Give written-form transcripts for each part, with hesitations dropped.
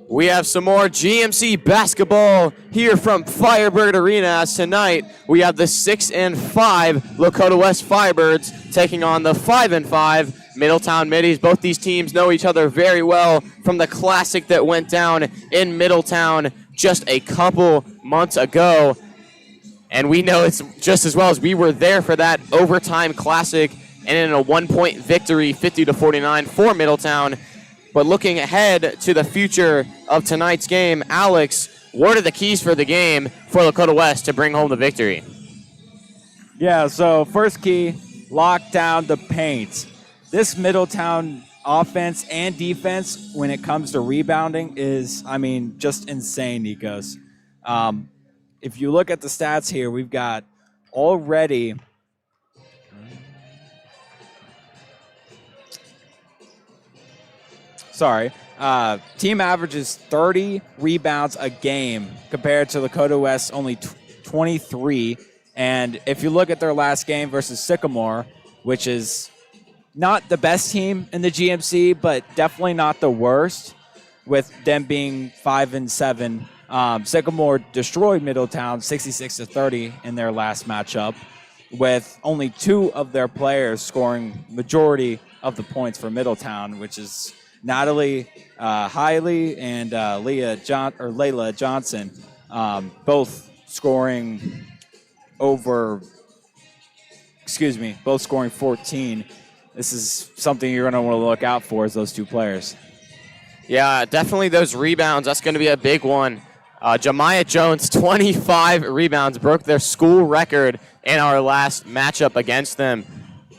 We have some more GMC basketball here from Firebird Arena, as tonight we have the 6 and 5 Lakota West Firebirds taking on the 5 and 5 Middletown Middies. Both these teams know each other very well from the classic that went down in Middletown just a couple months ago. And we know it's just as well as we were there for that overtime classic and in a 1-point victory, 50-49 for Middletown. But looking ahead to the future of tonight's game, Alex, what are the keys for the game for Lakota West to bring home the victory? Yeah, so first key, lock down the paint. This Middletown offense and defense, when it comes to rebounding, is, just insane, Nikos. If you look at the stats here, we've got already team averages 30 rebounds a game compared to Lakota West only 23. And if you look at their last game versus Sycamore, which is not the best team in the GMC, but definitely not the worst, with them being 5 and 7. Sycamore destroyed Middletown 66-30 in their last matchup, with only 2 of their players scoring majority of the points for Middletown, which is Natalie Hiley and Layla Johnson, both scoring both scoring 14. This is something you're going to want to look out for, is those 2 players. Yeah, definitely those rebounds. That's going to be a big one. Jemiah Jones, 25 rebounds, broke their school record in our last matchup against them.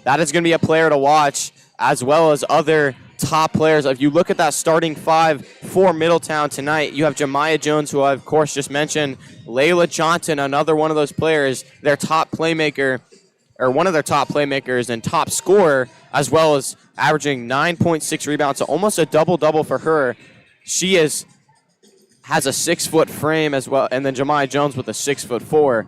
That is going to be a player to watch, as well as other top players. If you look at that starting 5 for Middletown tonight, you have Jemiah Jones, who I, of course, just mentioned, Layla Johnson, another one of those players, their top playmaker, or one of their top playmakers and top scorer, as well as averaging 9.6 rebounds, so almost a double-double for her. She has a 6-foot frame as well, and then Jemiah Jones with a 6'4".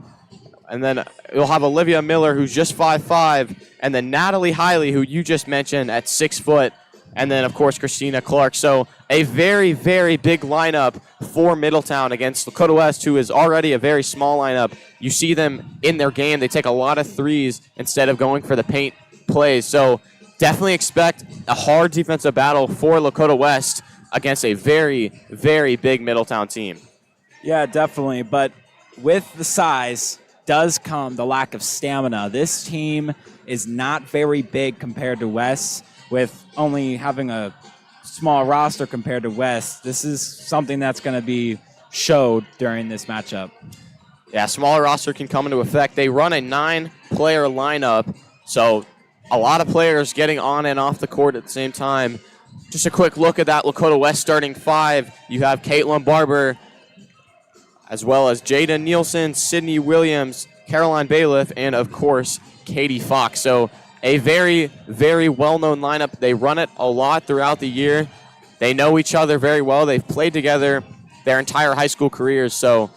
And then you'll have Olivia Miller, who's just 5'5", and then Natalie Hiley, who you just mentioned, at 6 foot, and then, of course, Christina Clark. So a very, very big lineup for Middletown against Lakota West, who is already a very small lineup. You see them in their game. They take a lot of threes instead of going for the paint plays. So definitely expect a hard defensive battle for Lakota West against a very, very big Middletown team. Yeah, definitely. But with the size does come the lack of stamina. This team is not very big compared to West, with only having a small roster compared to West. This is something that's going to be showed during this matchup. Yeah, smaller roster can come into effect. They run a 9-player lineup, so a lot of players getting on and off the court at the same time. Just a quick look at that Lakota West starting 5. You have Caitlin Barber, as well as Jada Nielsen, Sydney Williams, Caroline Bailiff, and, of course, Katie Fox. So a very, very well-known lineup. They run it a lot throughout the year. They know each other very well. They've played together their entire high school careers. So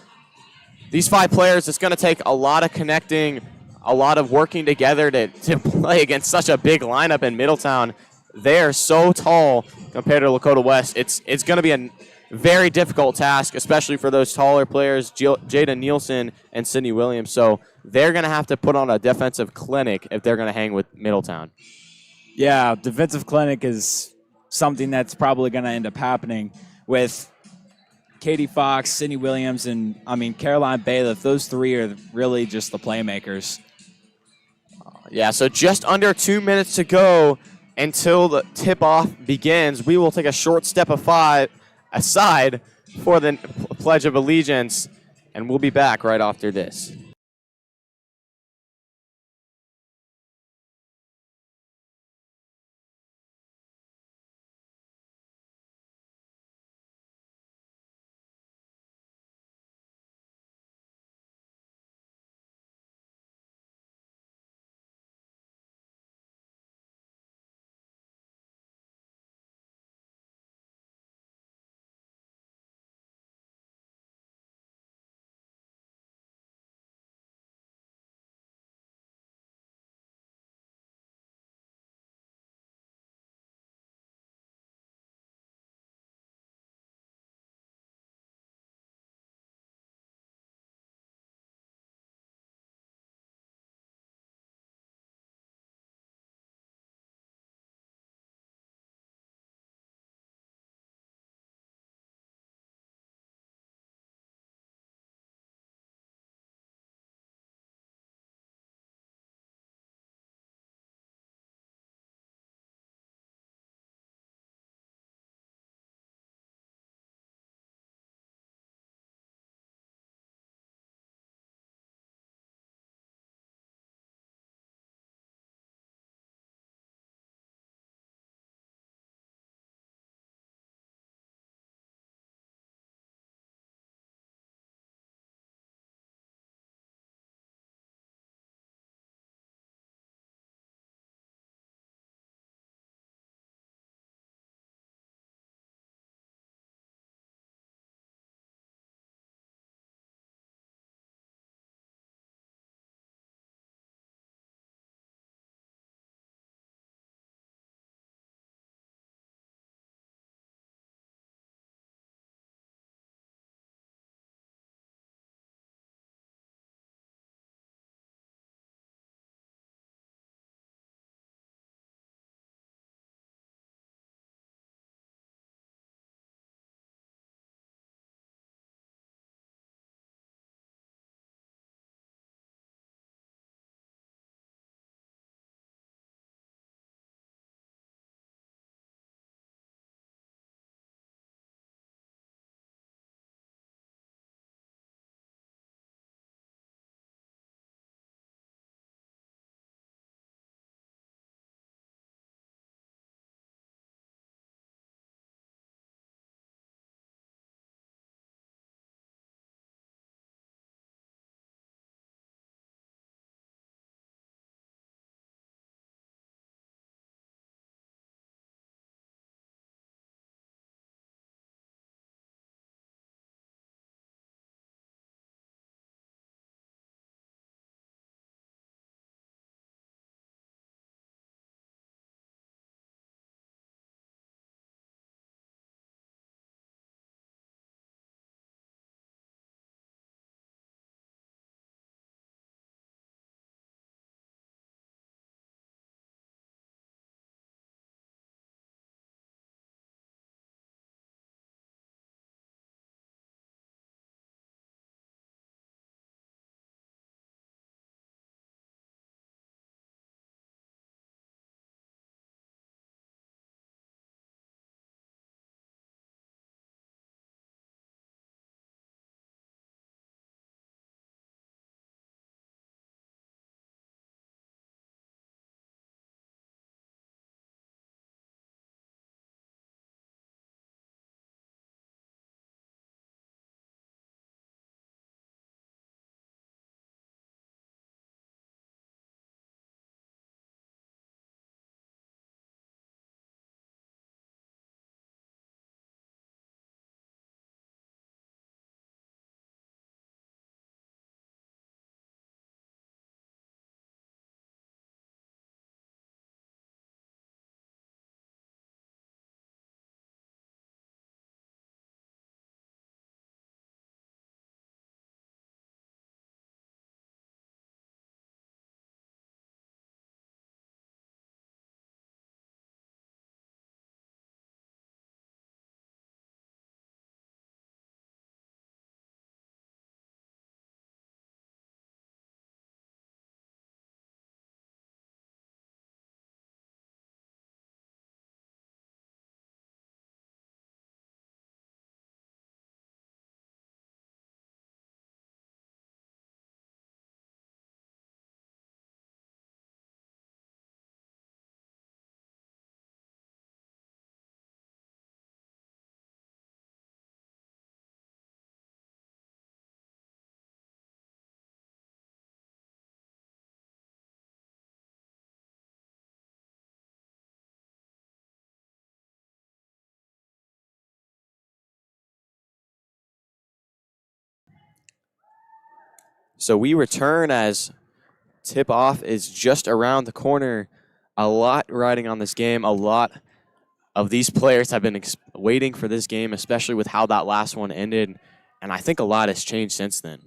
these 5 players, it's going to take a lot of connecting, a lot of working together to play against such a big lineup in Middletown. They're so tall compared to Lakota West. It's going to be a very difficult task, especially for those taller players, Jada Nielsen and Sydney Williams. So they're going to have to put on a defensive clinic if they're going to hang with Middletown. Yeah, defensive clinic is something that's probably going to end up happening with Katie Fox, Sydney Williams, and, Caroline Bailiff. Those 3 are really just the playmakers. Yeah, so just under 2 minutes to go until the tip-off begins. We will take a short step aside for the Pledge of Allegiance, and we'll be back right after this. So we return as tip-off is just around the corner. A lot riding on this game. A lot of these players have been waiting for this game, especially with how that last one ended. And I think a lot has changed since then.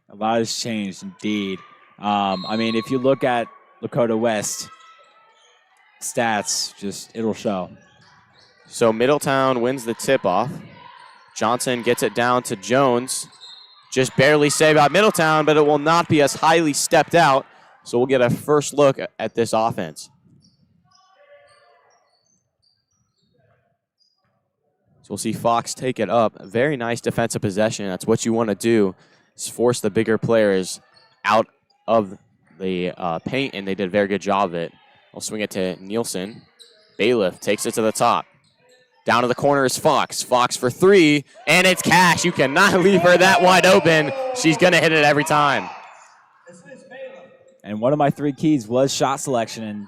A lot has changed, indeed. I mean, if you look at Lakota West stats, it'll show. So Middletown wins the tip-off. Johnson gets it down to Jones. Just barely saved by Middletown, but it will not be as highly stepped out. So we'll get a first look at this offense. So we'll see Fox take it up. A very nice defensive possession. That's what you want to do, is force the bigger players out of the paint, and they did a very good job of it. We'll swing it to Nielsen. Bailiff takes it to the top. Down to the corner is Fox. Fox for three, and it's Cash. You cannot leave her that wide open. She's going to hit it every time. And one of my 3 keys was shot selection, and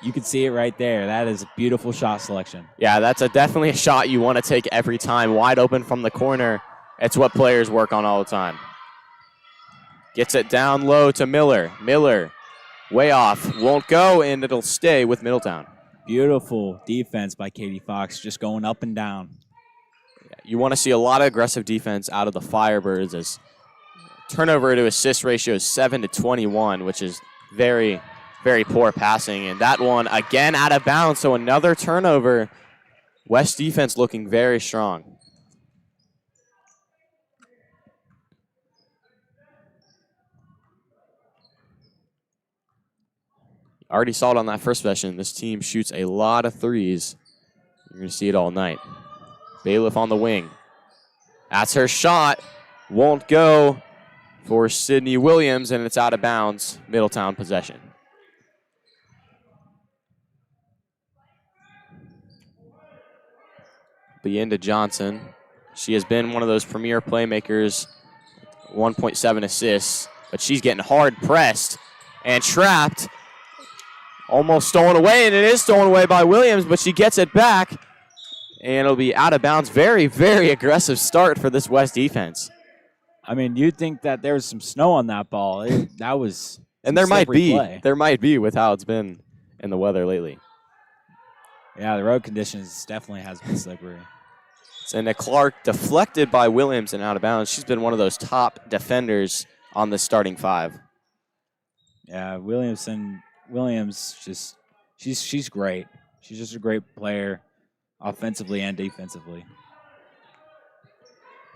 you can see it right there. That is a beautiful shot selection. Yeah, that's definitely a shot you want to take every time. Wide open from the corner. It's what players work on all the time. Gets it down low to Miller. Miller, way off. Won't go, and it'll stay with Middletown. Beautiful defense by Katie Fox, just going up and down. You want to see a lot of aggressive defense out of the Firebirds, as turnover to assist ratio is 7-21, which is very, very poor passing. And that one, again, out of bounds, so another turnover. West defense looking very strong. Already saw it on that first possession. This team shoots a lot of threes. You're going to see it all night. Bailiff on the wing. That's her shot. Won't go for Sydney Williams, and it's out of bounds. Middletown possession. Begin to Johnson. She has been one of those premier playmakers, 1.7 assists, but she's getting hard pressed and trapped. Almost stolen away, and it is stolen away by Williams, but she gets it back, and it'll be out of bounds. Very, very aggressive start for this West defense. I mean, you'd think that there was some snow on that ball. That was and there might be. play. There might be with how it's been in the weather lately. Yeah, the road conditions definitely has been slippery. And Clark deflected by Williams and out of bounds. She's been one of those top defenders on the starting 5. Yeah, Williams, just she's great. She's just a great player, offensively and defensively.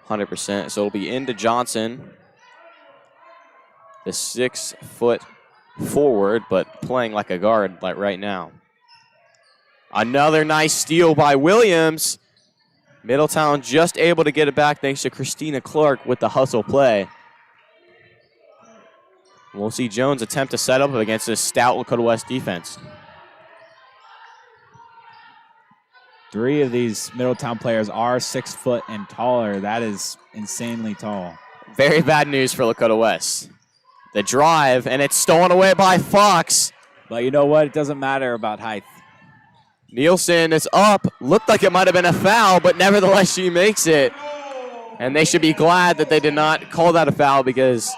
100%. So it'll be into Johnson, the 6-foot forward, but playing like a guard like right now. Another nice steal by Williams. Middletown just able to get it back thanks to Christina Clark with the hustle play. We'll see Jones attempt to set up against this stout Lakota West defense. 3 of these Middletown players are 6 foot and taller. That is insanely tall. Very bad news for Lakota West. The drive, and it's stolen away by Fox. But you know what? It doesn't matter about height. Nielsen is up. Looked like it might have been a foul, but nevertheless she makes it. And they should be glad that they did not call that a foul, because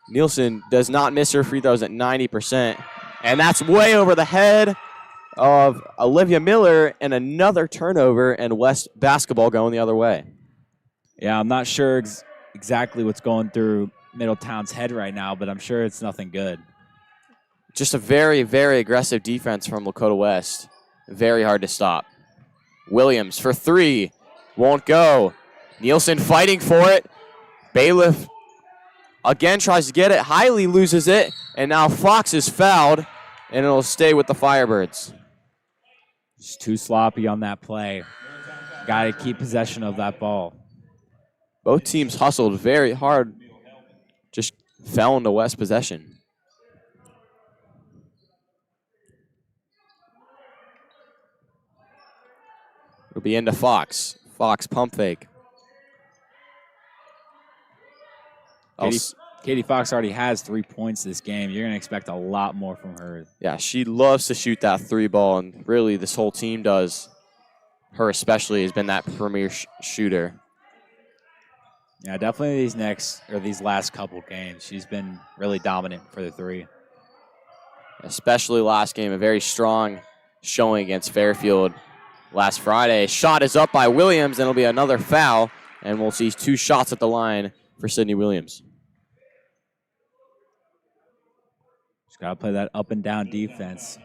Nielsen does not miss her free throws at 90%. And that's way over the head of Olivia Miller, and another turnover, and West basketball going the other way. Yeah, I'm not sure exactly what's going through Middletown's head right now, but I'm sure it's nothing good. Just a very, very aggressive defense from Lakota West. Very hard to stop. Williams for 3. Won't go. Nielsen fighting for it. Bailiff again tries to get it. Hiley loses it. And now Fox is fouled, and it'll stay with the Firebirds. Just too sloppy on that play. Got to keep possession of that ball. Both teams hustled very hard. Just fell into West possession. It'll be into Fox. Fox pump fake. Katie Fox already has 3 points this game. You're going to expect a lot more from her. Yeah, she loves to shoot that 3 ball, and really this whole team does. Her especially has been that premier shooter. Yeah, definitely these last couple games, she's been really dominant for the three. Especially last game, a very strong showing against Fairfield last Friday. Shot is up by Williams, and it'll be another foul, and we'll see 2 shots at the line for Sydney Williams. She's got to play that up and down defense.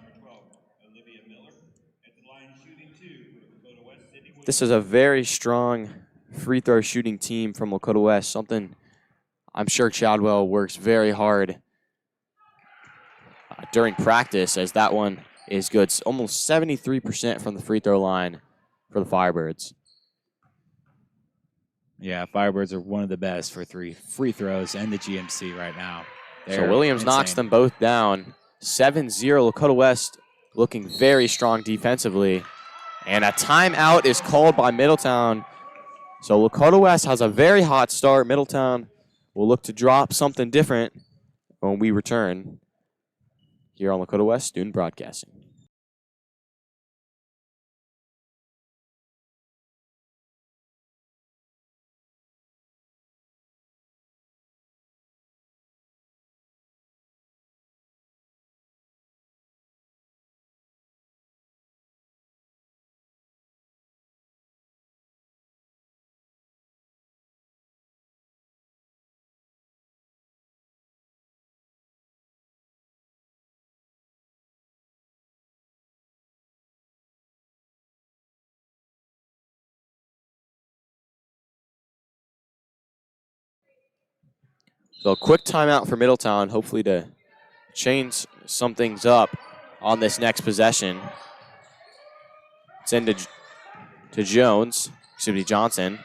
This is a very strong free throw shooting team from Lakota West, something I'm sure Chadwell works very hard during practice, as that one is good. It's almost 73% from the free throw line for the Firebirds. Yeah, Firebirds are one of the best for 3 free throws in the GMC right now. So Williams knocks them both down. 7-0, Lakota West looking very strong defensively. And a timeout is called by Middletown. So Lakota West has a very hot start. Middletown will look to drop something different when we return here on Lakota West Student Broadcasting. So a quick timeout for Middletown, hopefully to change some things up on this next possession. It's into Johnson.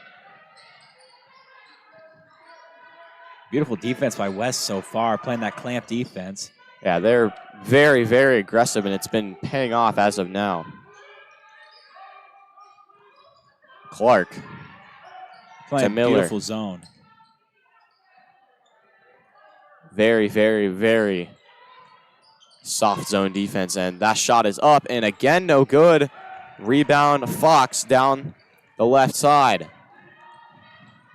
Beautiful defense by West so far, playing that clamp defense. Yeah, they're very, very aggressive, and it's been paying off as of now. Clark playing to Miller. Beautiful zone. Very, very, very soft zone defense, and that shot is up, and again, no good. Rebound, Fox down the left side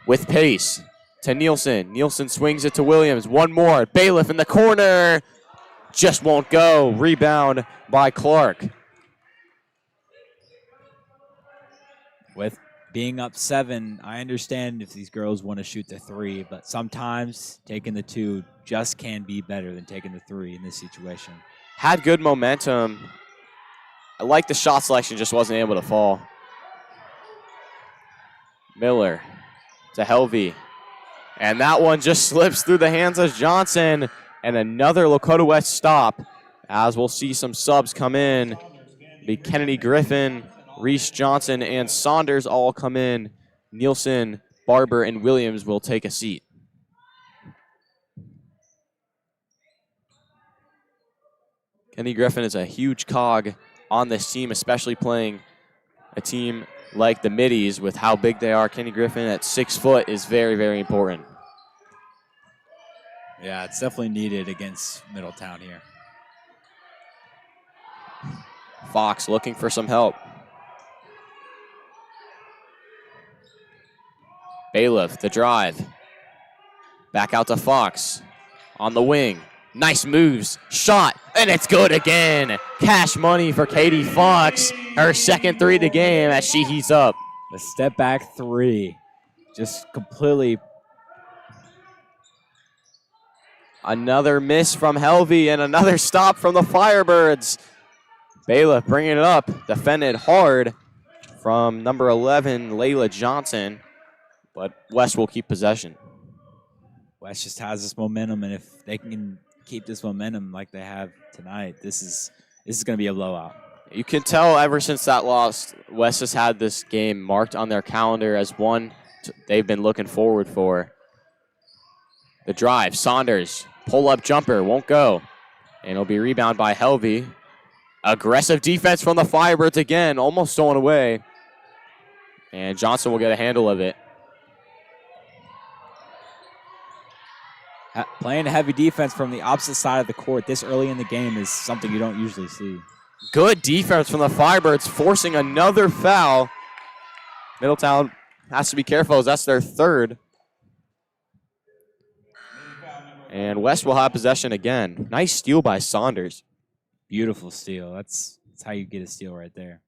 with pace to Nielsen. Nielsen swings it to Williams. One more. Bailiff in the corner. Just won't go. Rebound by Clark. With being up 7, I understand if these girls want to shoot the 3, but sometimes taking the 2 just can be better than taking the 3 in this situation. Had good momentum. I like the shot selection, just wasn't able to fall. Miller to Helvey. And that one just slips through the hands of Johnson. And another Lakota West stop, as we'll see some subs come in. Be Kennedy Griffin, Reese Johnson, and Saunders all come in. Nielsen, Barber, and Williams will take a seat. Kennedy Griffin is a huge cog on this team, especially playing a team like the Middies with how big they are. Kennedy Griffin at 6 foot is very, very important. Yeah, it's definitely needed against Middletown here. Fox looking for some help. Bailiff, the drive. Back out to Fox on the wing. Nice moves, shot, and it's good again. Cash money for Katie Fox. Her second 3 of the game as she heats up. The step back 3, just completely. Another miss from Helvey and another stop from the Firebirds. Bailiff bringing it up, defended hard from number 11, Layla Johnson, but West will keep possession. West just has this momentum, and if they can keep this momentum like they have tonight, this is going to be a blowout. You can tell ever since that loss, West has had this game marked on their calendar as one they've been looking forward for. The drive, Saunders, pull-up jumper, won't go. And it'll be rebounded by Helvey. Aggressive defense from the Firebirds again, almost stolen away. And Johnson will get a handle of it. Playing heavy defense from the opposite side of the court this early in the game is something you don't usually see. Good defense from the Firebirds, forcing another foul. Middletown has to be careful as that's their 3rd. And West will have possession again. Nice steal by Saunders. Beautiful steal. That's how you get a steal right there.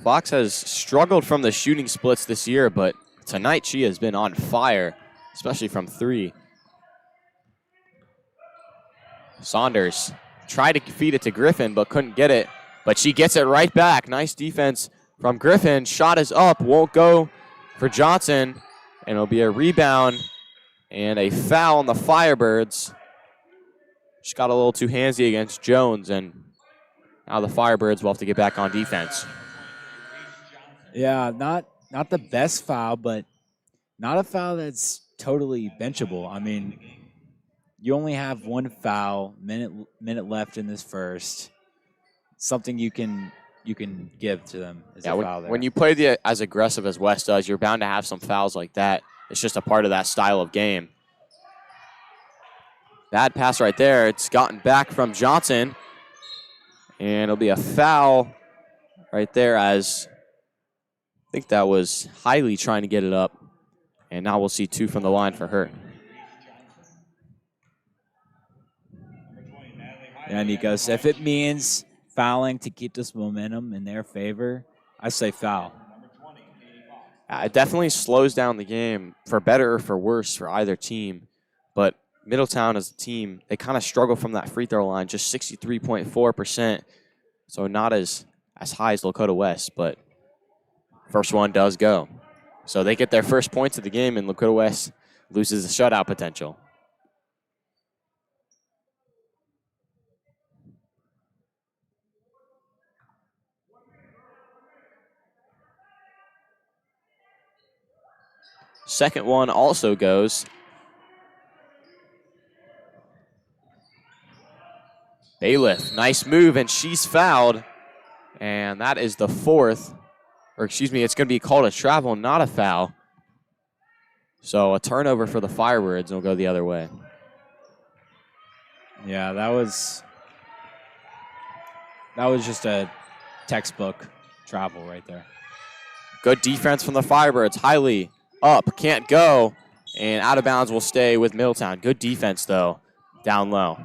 Fox has struggled from the shooting splits this year, but tonight she has been on fire, especially from 3. Saunders tried to feed it to Griffin, but couldn't get it. But she gets it right back. Nice defense from Griffin. Shot is up, won't go for Johnson. And it'll be a rebound and a foul on the Firebirds. She got a little too handsy against Jones, and now the Firebirds will have to get back on defense. Yeah, not the best foul, but not a foul that's totally benchable. I mean, you only have one foul, minute left in this first. Something you can give to them is a foul there. When you play as aggressive as West does, you're bound to have some fouls like that. It's just a part of that style of game. Bad pass right there. It's gotten back from Johnson. And it'll be a foul right there, as I think that was Hiley trying to get it up. And now we'll see 2 from the line for her. Yeah, Nikos, if it means fouling to keep this momentum in their favor, I say foul. It definitely slows down the game, for better or for worse, for either team. But Middletown as a team, they kind of struggle from that free throw line, just 63.4%. So not as high as Lakota West, but first one does go. So they get their first points of the game, and Lakota West loses the shutout potential. Second one also goes. Bailiff, nice move, and she's fouled. And that is the 4th. Or excuse me, it's going to be called a travel, not a foul. So a turnover for the Firebirds, and it'll go the other way. Yeah, that was just a textbook travel right there. Good defense from the Firebirds. Hiley up, can't go, and out of bounds will stay with Middletown. Good defense, though, down low.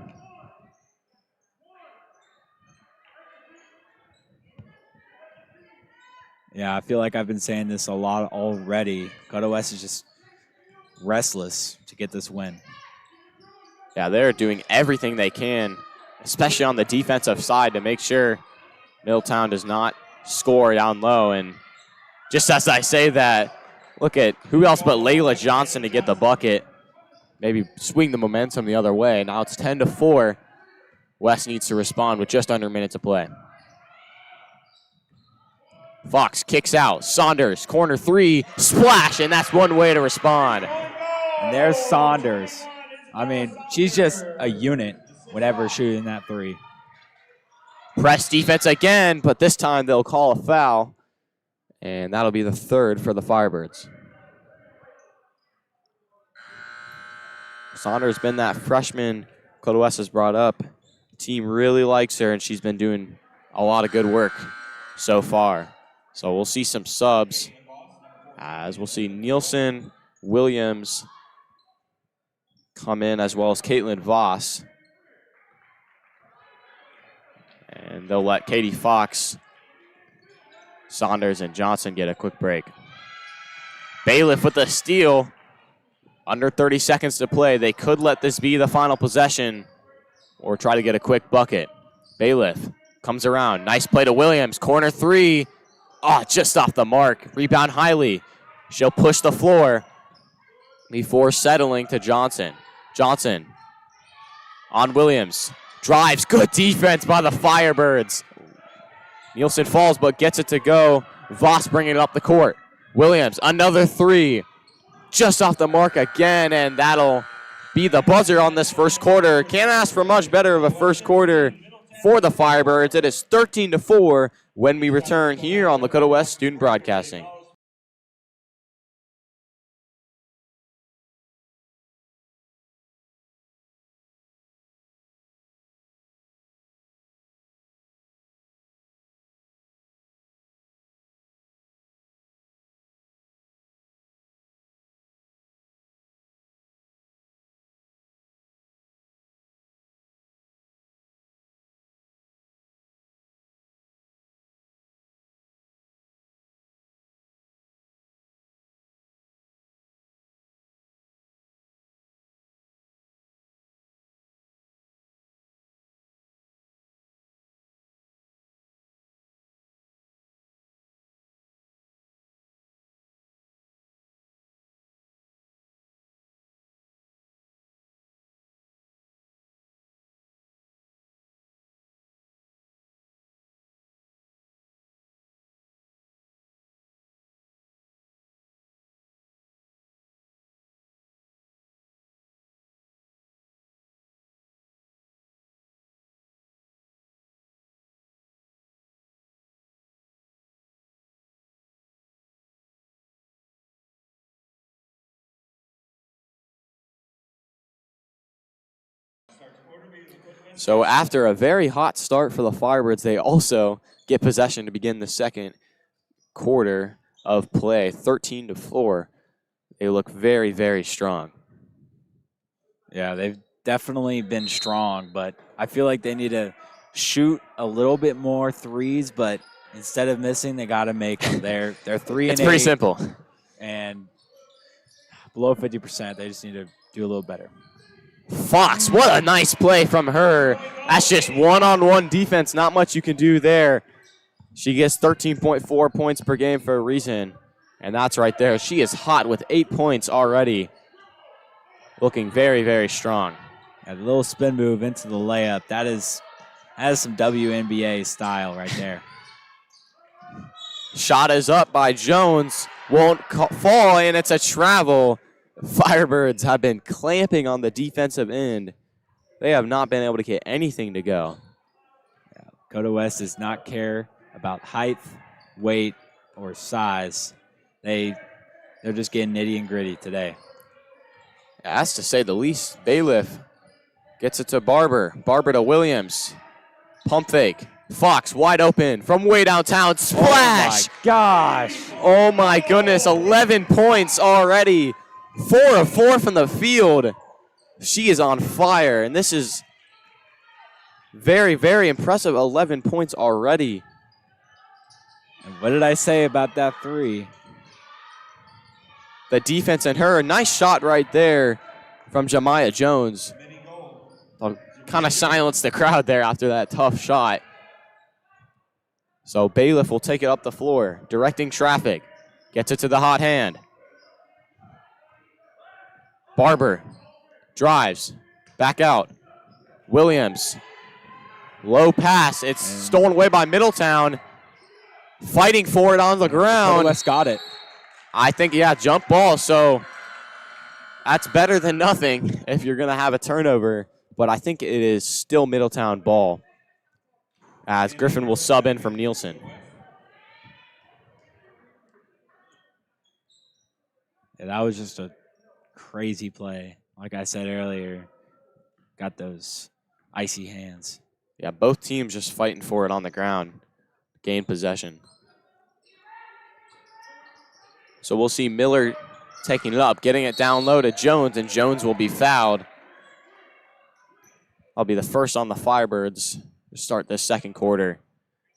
Yeah, I feel like I've been saying this a lot already. Lakota West is just restless to get this win. Yeah, they're doing everything they can, especially on the defensive side, to make sure Middletown does not score down low. And just as I say that, look at who else but Layla Johnson to get the bucket, maybe swing the momentum the other way. Now it's 10-4. West needs to respond with just under a minute to play. Fox kicks out. Saunders, corner 3, splash, and that's one way to respond. And there's Saunders. I mean, she's just a unit whenever shooting that 3. Press defense again, but this time they'll call a foul, and that'll be the 3rd for the Firebirds. Saunders been that freshman Lakota West has brought up. The team really likes her, and she's been doing a lot of good work so far. So we'll see some subs, as we'll see Nielsen, Williams come in, as well as Caitlin Voss. And they'll let Katie Fox, Saunders, and Johnson get a quick break. Bailiff with the steal. Under 30 seconds to play. They could let this be the final possession or try to get a quick bucket. Bailiff comes around. Nice play to Williams. Corner 3. Oh, just off the mark. Rebound Hiley. She'll push the floor before settling to Johnson. Johnson on Williams. Drives. Good defense by the Firebirds. Nielsen falls but gets it to go. Voss bringing it up the court. Williams, another 3. Just off the mark again, and that'll be the buzzer on this first quarter. Can't ask for much better of a first quarter for the Firebirds. It is 13-4 when we return here on Lakota West Student Broadcasting. So after a very hot start for the Firebirds, they also get possession to begin the second quarter of play, 13-4. They look very, very strong. Yeah, they've definitely been strong, but I feel like they need to shoot a little bit more threes, but instead of missing, they got to make them. They're 3 and 8. It's pretty simple. And below 50%, they just need to do a little better. Fox, what a nice play from her. That's just one-on-one defense. Not much you can do there. She gets 13.4 points per game for a reason, and that's right there. She is hot with 8 points already. Looking very, very strong. A little spin move into the layup. That is some WNBA style right there. Shot is up by Jones. Won't fall, and it's a travel. Firebirds have been clamping on the defensive end. They have not been able to get anything to go. Yeah, Lakota West does not care about height, weight, or size. They're just getting nitty and gritty today. That's to say the least. Bailiff gets it to Barber. Barber to Williams. Pump fake. Fox wide open from way downtown. Splash! Oh my gosh. Oh my goodness, 11 points already. 4 of 4 from the field. She is on fire, and this is very, very impressive. 11 points already. And what did I say about that three? The defense and her. Nice shot right there from Jemiah Jones. Kind of silenced the crowd there after that tough shot. So Bailiff will take it up the floor, directing traffic. Gets it to the hot hand. Barber drives, back out. Williams, low pass. It's stolen away by Middletown. Fighting for it on the ground. West got it. I think, yeah, jump ball. So that's better than nothing if you're going to have a turnover. But I think it is still Middletown ball, as Griffin will sub in from Nielsen. Yeah, that was just a crazy play. Like I said earlier, got those icy hands. Yeah, both teams just fighting for it on the ground. Gain possession. So we'll see Miller taking it up, getting it down low to Jones, and Jones will be fouled. I'll be the first on the Firebirds to start this second quarter.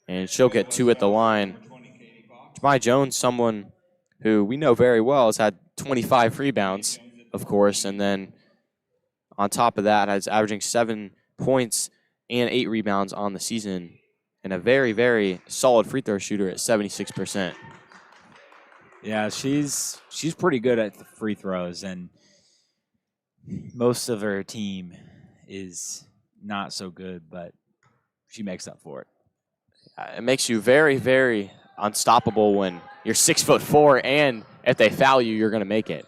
And she'll get 2 at the line. Jemiah Jones, someone who we know very well, has had 25 rebounds, of course, and then on top of that has averaging 7 points and 8 rebounds on the season, and a very, very solid free throw shooter at 76%. Yeah, she's pretty good at the free throws, and most of her team is not so good, but she makes up for it. It makes you very, very unstoppable when you're 6'4", and if they foul you, you're going to make it.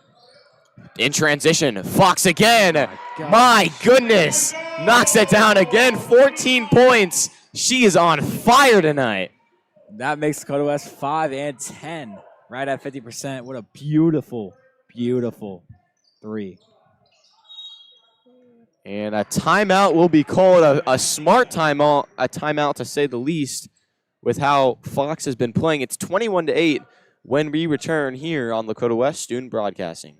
In transition, Fox again. My goodness. Knocks it down again. 14 points. She is on fire tonight. That makes Lakota West 5 and 10, right at 50%. What a beautiful, beautiful three. And a timeout will be called, a smart timeout, a timeout to say the least, with how Fox has been playing. It's 21-8 when we return here on Lakota West Student Broadcasting.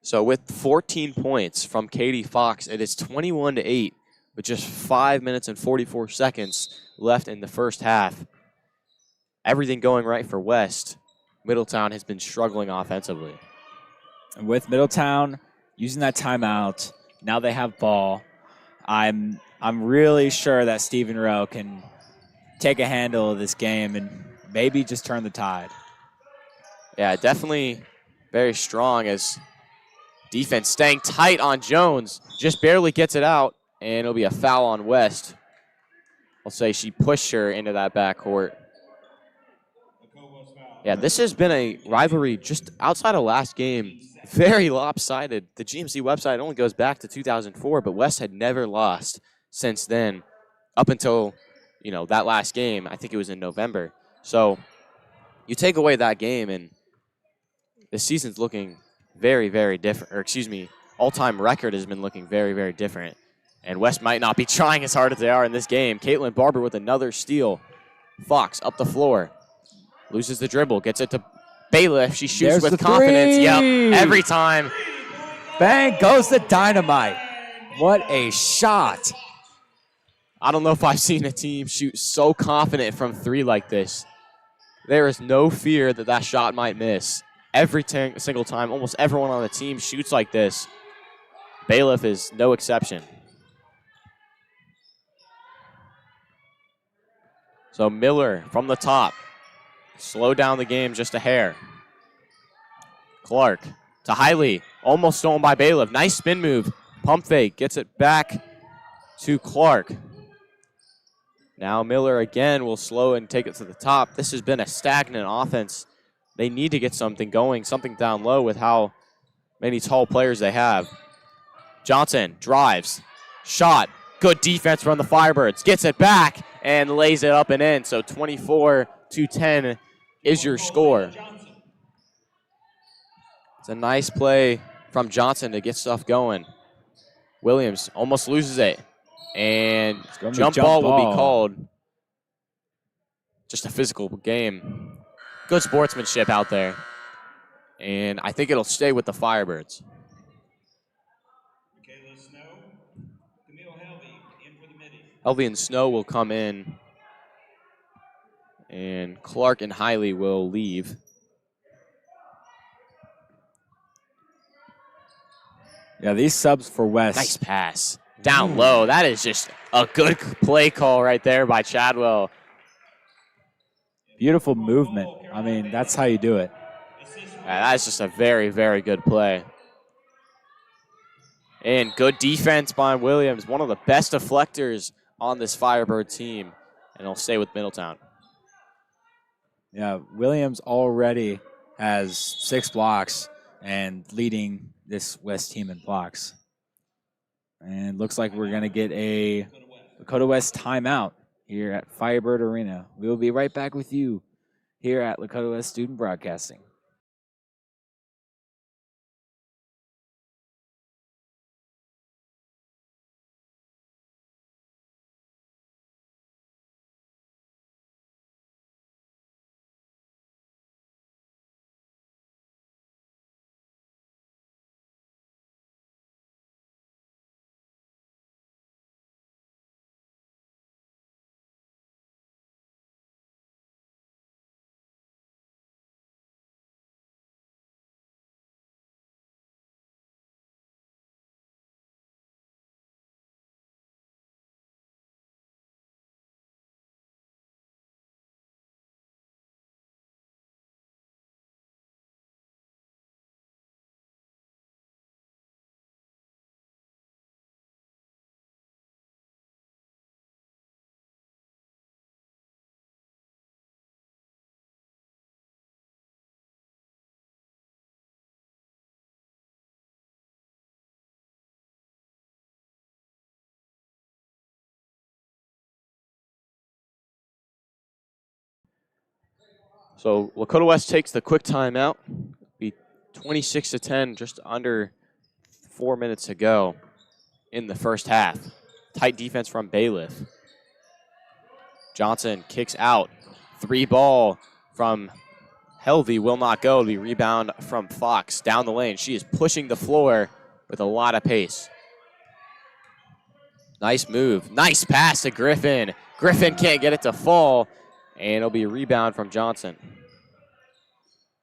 So with 14 points from Katie Fox, it is 21-8 with just 5 minutes and 44 seconds left in the first half. Everything going right for West. Middletown has been struggling offensively. And with Middletown using that timeout, now they have ball. I'm really sure that Stephen Rowe can take a handle of this game and maybe just turn the tide. Yeah, definitely very strong as defense staying tight on Jones. Just barely gets it out, and it'll be a foul on West. I'll say she pushed her into that backcourt. Yeah, this has been a rivalry just outside of last game. Very lopsided. The GMC website only goes back to 2004, but West had never lost since then up until, that last game. I think it was in November. So you take away that game, and the season's looking very, very different. Or excuse me, all-time record has been looking very, very different. And West might not be trying as hard as they are in this game. Caitlin Barber with another steal. Fox up the floor. Loses the dribble, gets it to Bailiff. She shoots There's with confidence. Three. Yep, every time. Bang goes the dynamite. What a shot. I don't know if I've seen a team shoot so confident from three like this. There is no fear that that shot might miss. Every single time, almost everyone on the team shoots like this. Bailiff is no exception. So Miller from the top. Slow down the game just a hair. Clark to Hiley. Almost stolen by Bailiff. Nice spin move. Pump fake. Gets it back to Clark. Now Miller again will slow and take it to the top. This has been a stagnant offense. They need to get something going, something down low with how many tall players they have. Johnson drives. Shot. Good defense from the Firebirds. Gets it back and lays it up and in. So 24-10 is your score. It's a nice play from Johnson to get stuff going. Williams almost loses it. And jump ball will be called. Just a physical game. Good sportsmanship out there. And I think it'll stay with the Firebirds. Helvey and Snow will come in. And Clark and Hiley will leave. Yeah, these subs for West. Nice pass. Down low. That is just a good play call right there by Chadwell. Beautiful movement. I mean, that's how you do it. That's just a very, very good play. And good defense by Williams. One of the best deflectors on this Firebird team. And he'll stay with Middletown. Yeah, Williams already has 6 blocks and leading this West team in blocks. And looks like we're going to get a Lakota West timeout here at Firebird Arena. We will be right back with you here at Lakota West Student Broadcasting. So Lakota West takes the quick timeout. Be 26-10, just under 4 minutes to go in the first half. Tight defense from Bailiff. Johnson kicks out. 3 ball from Helvey will not go. It'll be rebound from Fox down the lane. She is pushing the floor with a lot of pace. Nice move. Nice pass to Griffin. Griffin can't get it to fall, and it'll be a rebound from Johnson.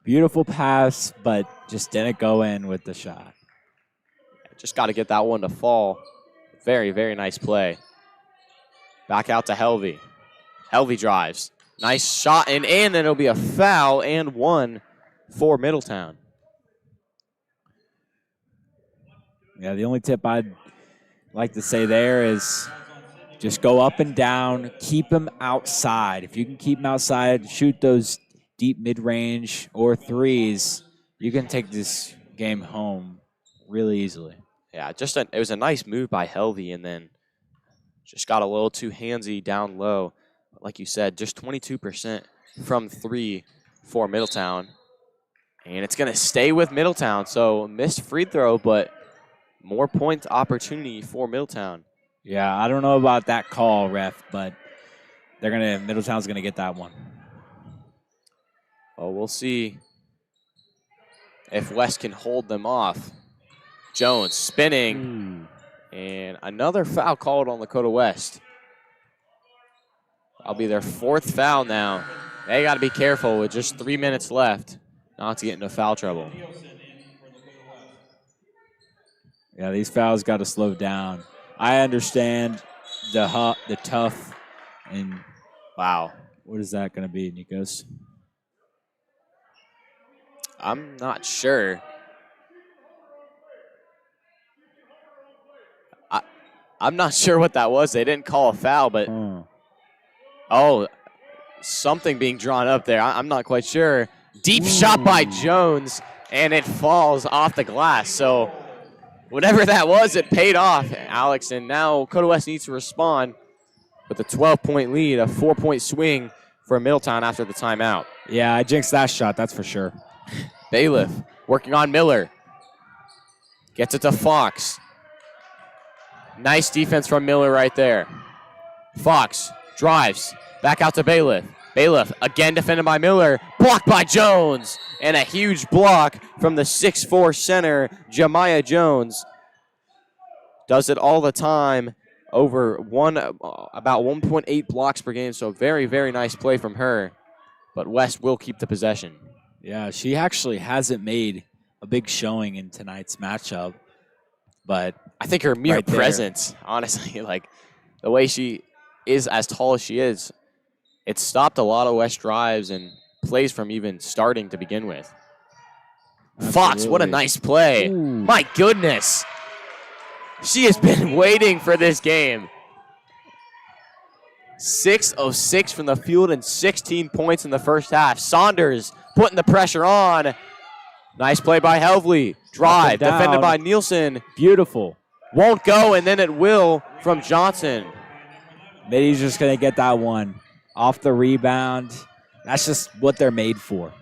Beautiful pass, but just didn't go in with the shot. Just got to get that one to fall. Very, very nice play. Back out to Helvey. Helvey drives. Nice shot and in, and it'll be a foul and one for Middletown. Yeah, the only tip I'd like to say there is just go up and down, keep him outside. If you can keep him outside, shoot those deep mid-range or threes, you can take this game home really easily. Yeah, it was a nice move by Helvey, and then just got a little too handsy down low. Like you said, just 22% from three for Middletown. And it's going to stay with Middletown. So missed free throw, but more point opportunity for Middletown. Yeah, I don't know about that call, ref, but Middletown's going to get that one. Well, we'll see if West can hold them off. Jones spinning. And another foul called on Lakota West. That'll be their fourth foul now. They got to be careful with just 3 minutes left not to get into foul trouble. Yeah, these fouls got to slow down. I understand the tough, and wow. What is that going to be, Nikos? I'm not sure. I'm not sure what that was. They didn't call a foul, but something being drawn up there. I'm not quite sure. Deep shot by Jones, and it falls off the glass. So whatever that was, it paid off, Alex. And now Lakota West needs to respond with a 12-point lead, a 4-point swing for Middletown after the timeout. Yeah, I jinxed that shot, that's for sure. Bailiff working on Miller. Gets it to Fox. Nice defense from Miller right there. Fox drives. Back out to Bailiff. Bailiff again defended by Miller. Blocked by Jones. And a huge block from the 6'4 center, Jemiah Jones. Does it all the time. Over about 1.8 blocks per game. So very, very nice play from her. But West will keep the possession. Yeah, she actually hasn't made a big showing in tonight's matchup. But I think her mere presence, honestly, like the way she is as tall as she is, it stopped a lot of West drives and plays from even starting to begin with. Absolutely. Fox, what a nice play. Ooh. My goodness. She has been waiting for this game. 6 of 6 from the field and 16 points in the first half. Saunders putting the pressure on. Nice play by Helvey. Drive, defended by Nielsen. Beautiful. Won't go, and then it will from Johnson. Middy's just going to get that one off the rebound. That's just what they're made for.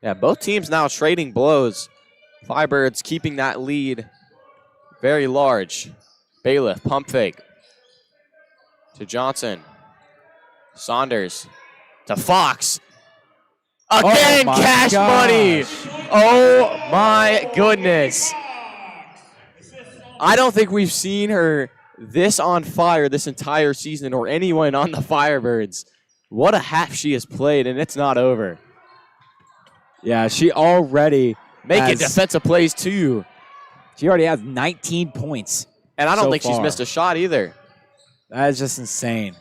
Yeah, both teams now trading blows. Firebirds keeping that lead very large. Bailiff, pump fake to Johnson. Saunders to Fox. Again, cash money. Oh, my goodness. I don't think we've seen her this on fire this entire season or anyone on the Firebirds. What a half she has played, and it's not over. Yeah, she already making defensive plays, too. She already has 19 points. And I don't think she's missed a shot either. That is just insane.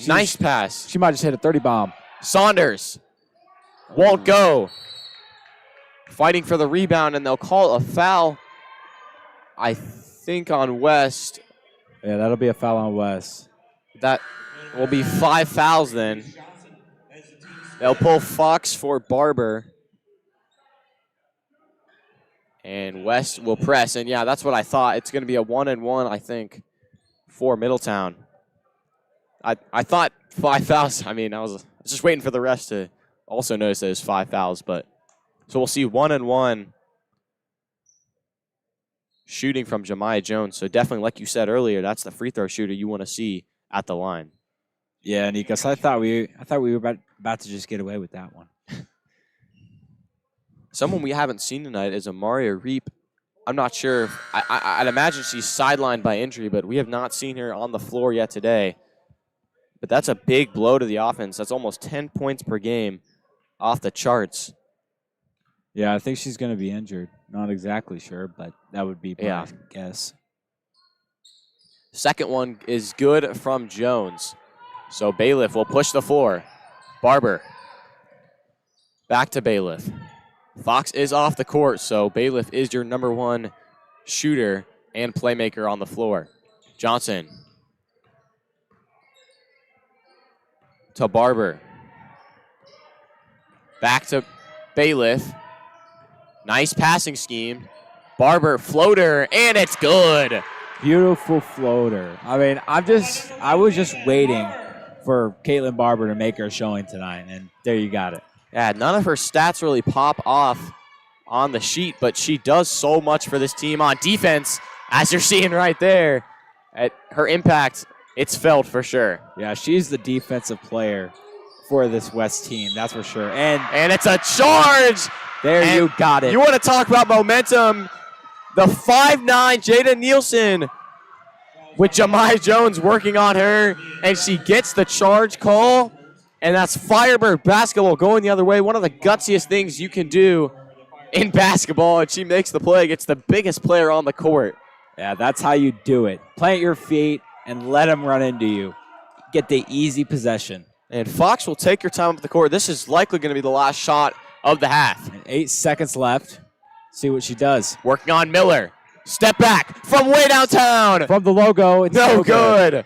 Nice pass. She might just hit a 30 bomb. Saunders won't go. Fighting for the rebound, and they'll call a foul, I think, on West. Yeah, that'll be a foul on West. That will be 5 fouls then. They'll pull Fox for Barber. And West will press. And, yeah, that's what I thought. It's going to be a 1-and-1, I think, for Middletown. I thought 5 fouls. I mean, I was just waiting for the refs to also notice those 5 fouls. But so we'll see 1-and-1 shooting from Jemiah Jones. So definitely, like you said earlier, that's the free throw shooter you want to see at the line. Yeah, Nikos, I thought we were about to just get away with that one. Someone we haven't seen tonight is Amaria Reap. I'm not sure. I'd imagine she's sidelined by injury, but we have not seen her on the floor yet today. But that's a big blow to the offense. That's almost 10 points per game, off the charts. Yeah, I think she's going to be injured. Not exactly sure, but that would be my guess. Second one is good from Jones. So Bailiff will push the floor. Barber. Back to Bailiff. Fox is off the court, so Bailiff is your number one shooter and playmaker on the floor. Johnson. To Barber. Back to Bailiff. Nice passing scheme. Barber floater, and it's good. Beautiful floater. I mean, I was just waiting for Caitlin Barber to make her showing tonight, and there you got it. Yeah, none of her stats really pop off on the sheet, but she does so much for this team on defense, as you're seeing right there. At her impact, it's felt for sure. Yeah, she's the defensive player for this West team, that's for sure. And it's a charge. There you got it. You want to talk about momentum. The 5'9" Jada Nielsen with Jemiah Jones working on her, and she gets the charge call, and that's Firebird basketball going the other way. One of the gutsiest things you can do in basketball, and she makes the play, gets the biggest player on the court. Yeah, that's how you do it. Plant your feet and let them run into you. Get the easy possession. And Fox will take her time up the court. This is likely going to be the last shot of the half. And 8 seconds left. See what she does. Working on Miller. Step back from way downtown. From the logo. It's no good.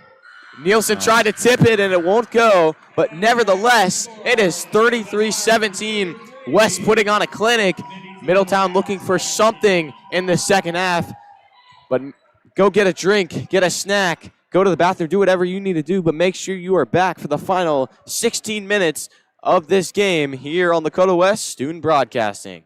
Nielsen tried to tip it, and it won't go. But nevertheless, it is 33-17. West putting on a clinic. Middletown looking for something in the second half. But go get a drink, get a snack, go to the bathroom, do whatever you need to do, but make sure you are back for the final 16 minutes of this game here on Lakota West Student Broadcasting.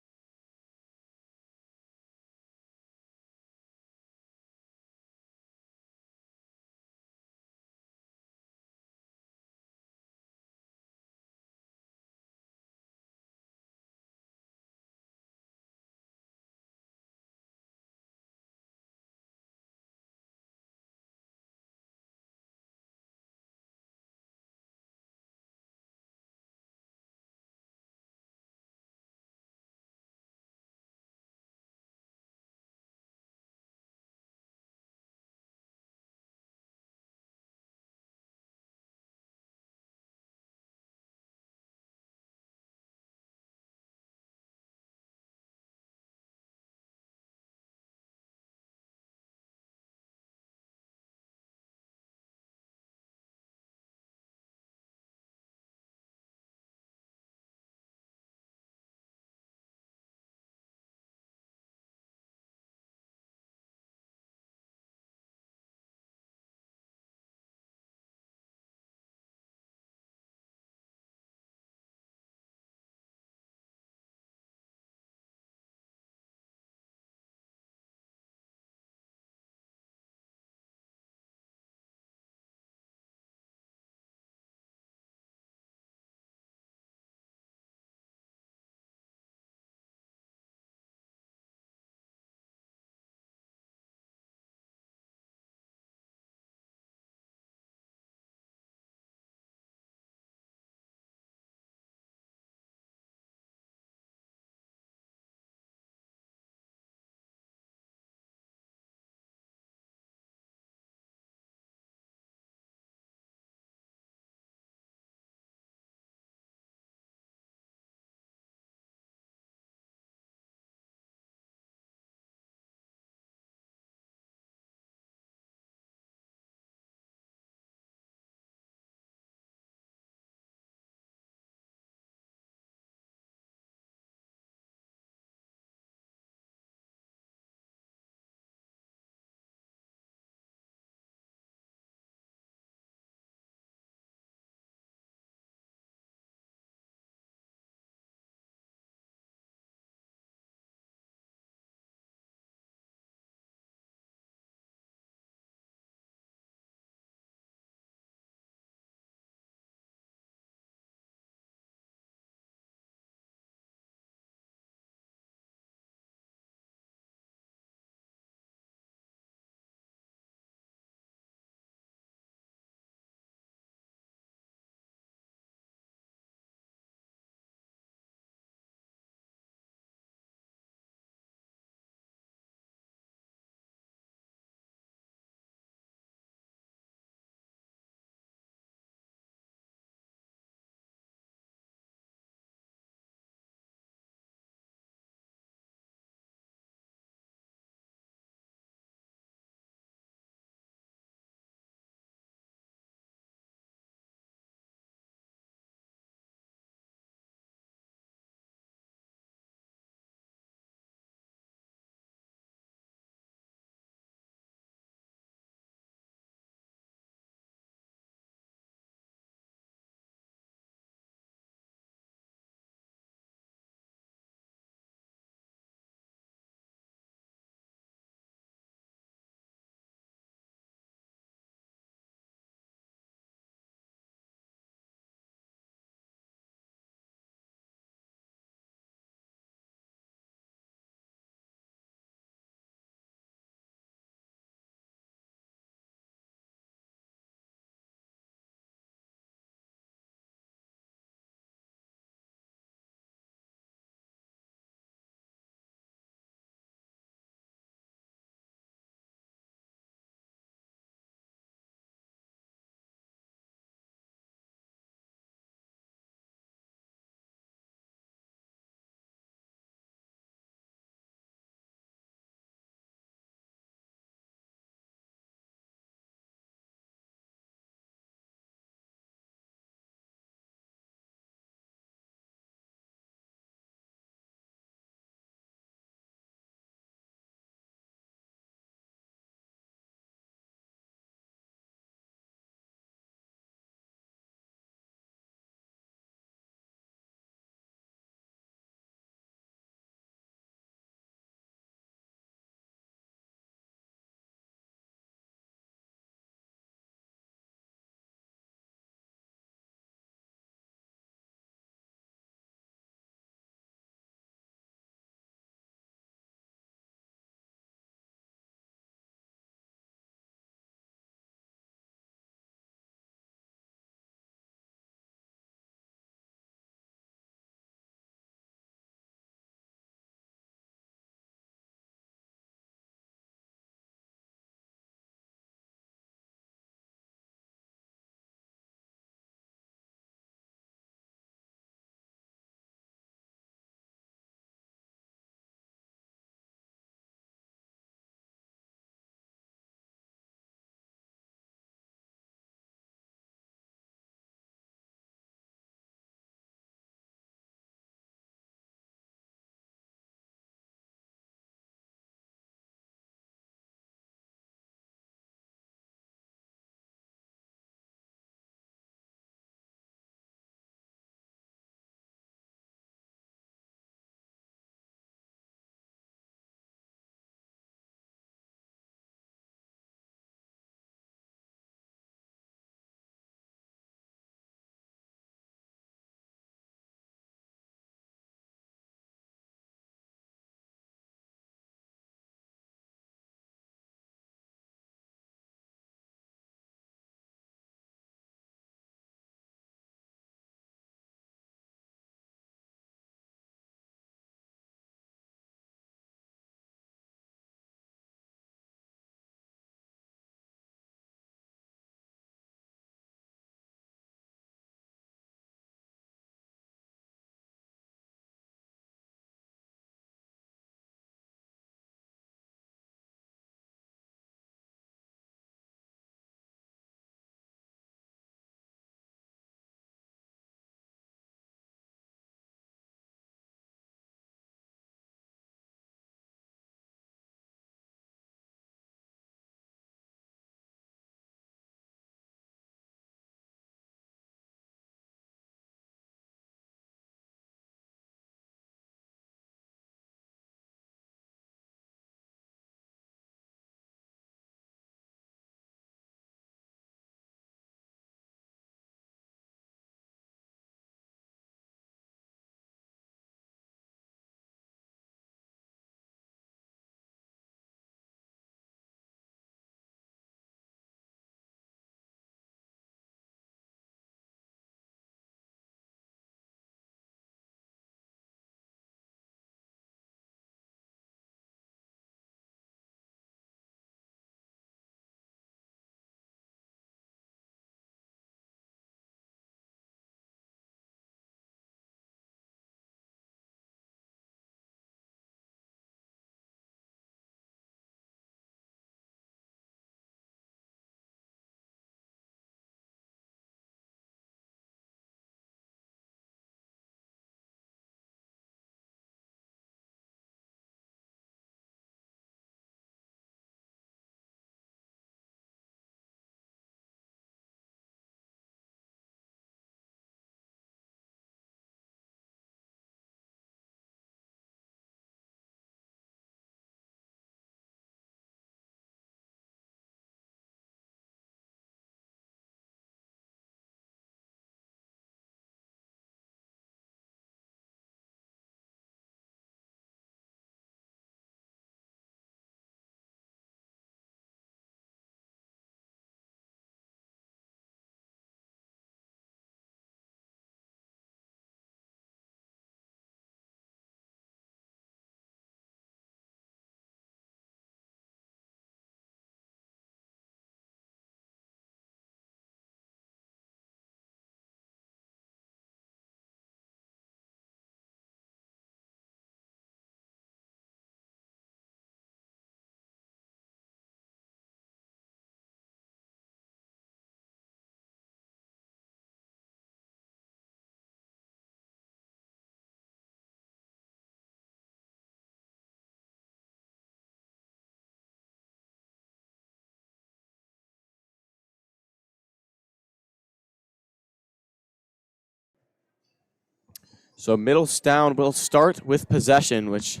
So Middletown will start with possession, which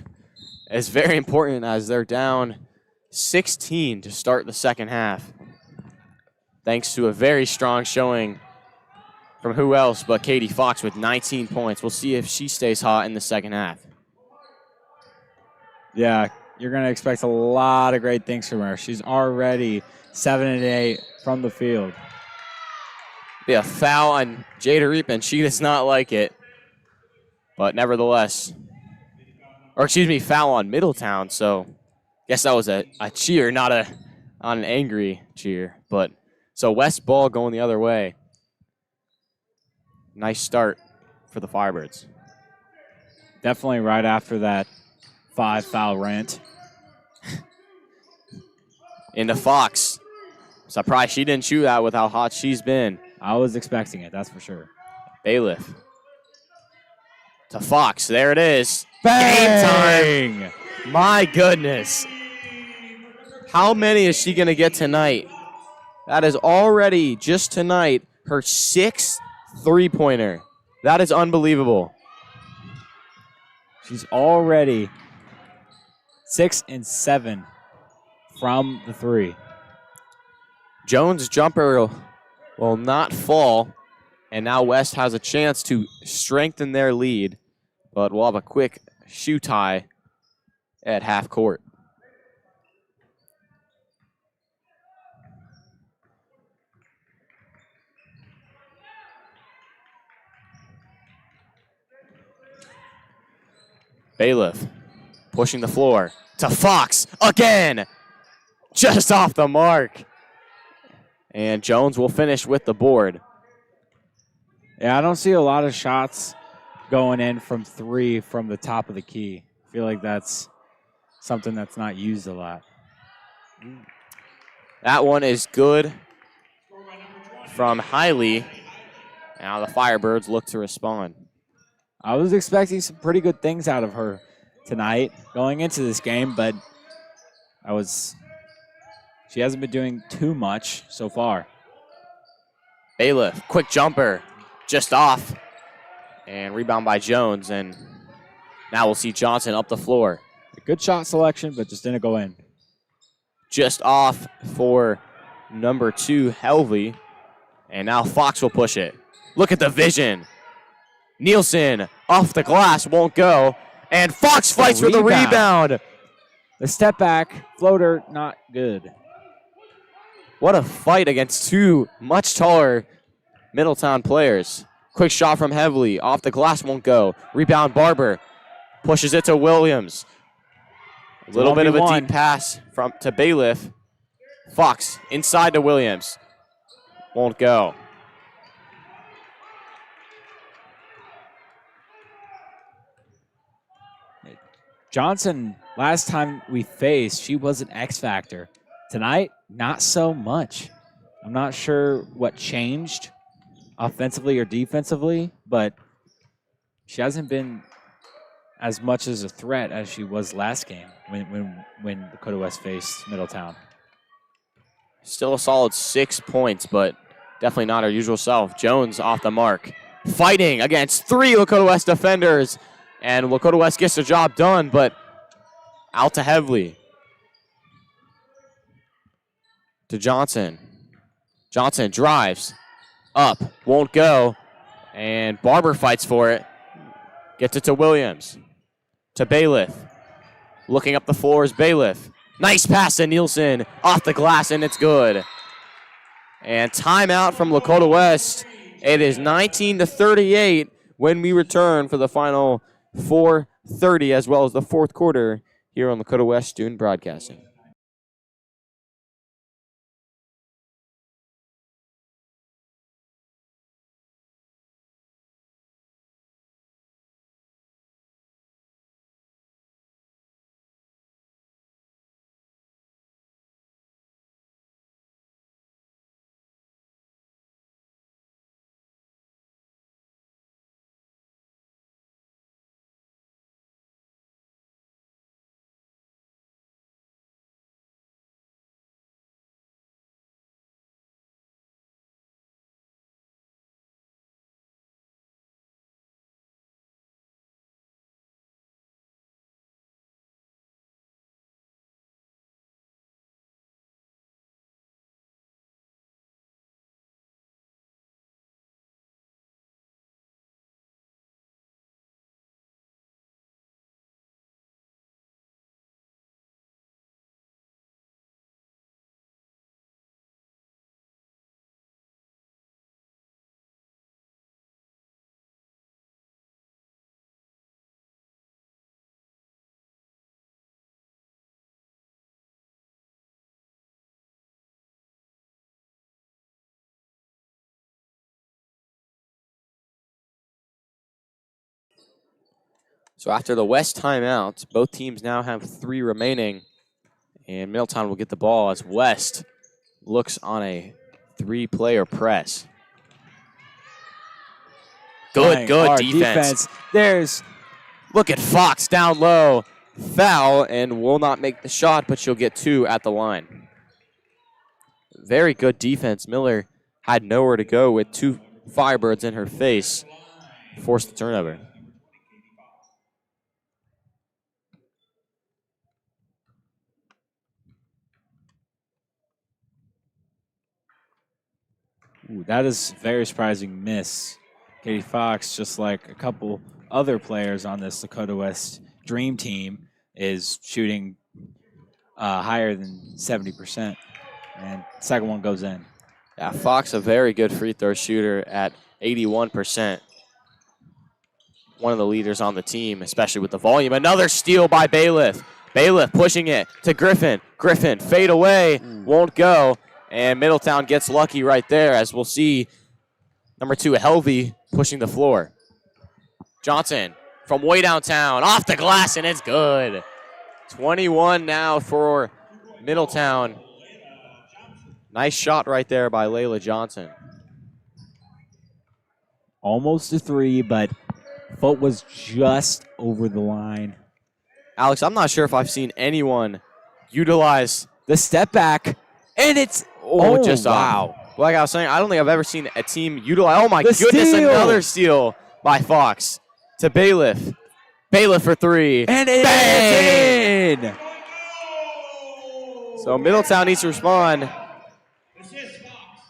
is very important as they're down 16 to start the second half. Thanks to a very strong showing from who else but Katie Fox with 19 points. We'll see if she stays hot in the second half. Yeah, you're going to expect a lot of great things from her. She's already 7 and 8 from the field. Be a foul on Jada Reap, and she does not like it. But nevertheless, or excuse me, foul on Middletown. So I guess that was a cheer, not an angry cheer. But so West ball going the other way. Nice start for the Firebirds. Definitely right after that 5-foul rant. Into Fox. Surprised she didn't shoot that with how hot she's been. I was expecting it, that's for sure. Bailiff. To Fox. There it is. Bang! Game time. My goodness. How many is she going to get tonight? That is already, just tonight, her 6th three-pointer. That is unbelievable. She's already 6 and 7 from the three. Jones' jumper will not fall, and now West has a chance to strengthen their lead, but we'll have a quick shoe tie at half court. Bailiff pushing the floor to Fox again, just off the mark. And Jones will finish with the board. Yeah, I don't see a lot of shots going in from three from the top of the key. I feel like that's something that's not used a lot. That one is good from Hiley. Now the Firebirds look to respond. I was expecting some pretty good things out of her tonight going into this game, but she hasn't been doing too much so far. Bailiff, quick jumper, just off. And rebound by Jones, and now we'll see Johnson up the floor. A good shot selection, but just didn't go in. Just off for number 2, Helvey. And now Fox will push it. Look at the vision. Nielsen off the glass, won't go. And Fox fights for the rebound. The step back, floater, not good. What a fight against 2 much taller Middletown players. Quick shot from Heavily. Off the glass, won't go. Rebound, Barber. Pushes it to Williams. A little bit of a deep pass to Bailiff. Fox inside to Williams. Won't go. Johnson, last time we faced, she was an X factor. Tonight, not so much. I'm not sure what changed offensively or defensively, but she hasn't been as much as a threat as she was last game when Lakota West faced Middletown. Still a solid 6 points, but definitely not her usual self. Jones off the mark. Fighting against 3 Lakota West defenders. And Lakota West gets the job done, but out to Heavily. To Johnson. Johnson drives. Up. Won't go. And Barber fights for it. Gets it to Williams. To Bailiff. Looking up the floor is Bailiff. Nice pass to Nielsen. Off the glass, and it's good. And timeout from Lakota West. It is 19-38 when we return for the final 4:30 as well as the fourth quarter here on Lakota West Student Broadcasting. So after the West timeout, both teams now have 3 remaining. And Middletown will get the ball as West looks on a 3-player press. Good defense. There's Look at Fox down low. Foul, and will not make the shot, but she'll get 2 at the line. Very good defense. Miller had nowhere to go with 2 Firebirds in her face. Forced the turnover. Ooh, that is a very surprising miss. Katie Fox, just like a couple other players on this Lakota West Dream Team, is shooting higher than 70%. And second one goes in. Yeah, Fox, a very good free throw shooter at 81%. One of the leaders on the team, especially with the volume. Another steal by Bailiff. Bailiff pushing it to Griffin. Griffin, fade away, won't go. And Middletown gets lucky right there, as we'll see number 2, Helvey, pushing the floor. Johnson from way downtown, off the glass, and it's good. 21 now for Middletown. Nice shot right there by Layla Johnson. Almost a 3, but foot was just over the line. Alex, I'm not sure if I've seen anyone utilize The step back, and it's just wow. Like I was saying, I don't think I've ever seen a team utilize. Oh my The goodness, steal! another steal by Fox to Bailiff. Bailiff for 3. And it's in. So Middletown needs to respond.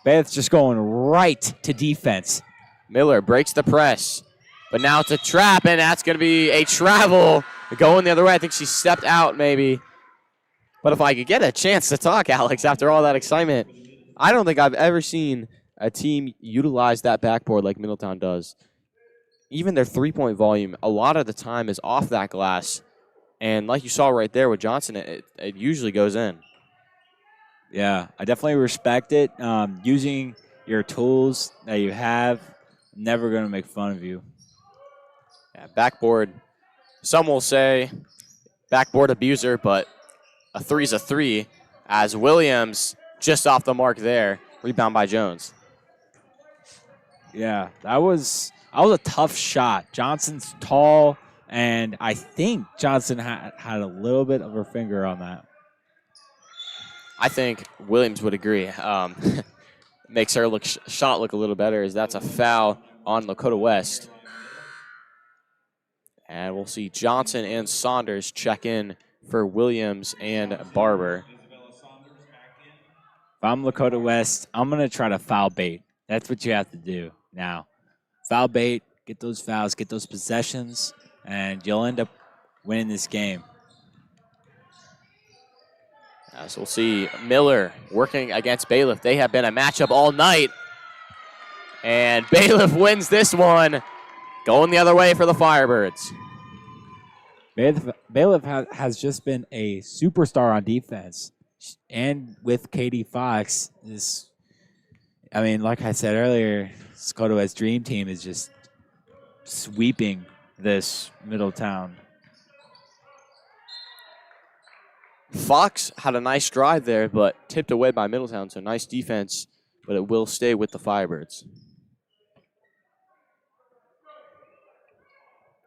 Bailiff's just going right to defense. Miller breaks the press, but now it's a trap, and that's going to be a travel going the other way. I think she stepped out maybe. But if I could get a chance to talk, Alex, after all that excitement, I don't think I've ever seen a team utilize that backboard like Middletown does. Even their three-point volume, a lot of the time, is off that glass. And like you saw right there with Johnson, it usually goes in. Yeah, I definitely respect it. Using your tools that you have, never going to make fun of you. Yeah, backboard, some will say backboard abuser, but a 3's a 3, as Williams just off the mark there. Rebound by Jones. Yeah, that was a tough shot. Johnson's tall, and I think Johnson had a little bit of her finger on that. I think Williams would agree. Makes her shot look a little better, as that's a foul on Lakota West. And we'll see Johnson and Saunders check in for Williams and Barber. If I'm Lakota West, I'm going to try to foul bait. That's what you have to do now. Foul bait, get those fouls, get those possessions, and you'll end up winning this game. So we'll see Miller working against Bailiff. They have been a matchup all night. And Bailiff wins this one, going the other way for the Firebirds. Bailiff has just been a superstar on defense. And with Katie Fox, like I said earlier, Lakota West Dream Team is just sweeping this Middletown. Fox had a nice drive there, but tipped away by Middletown, so nice defense, but it will stay with the Firebirds.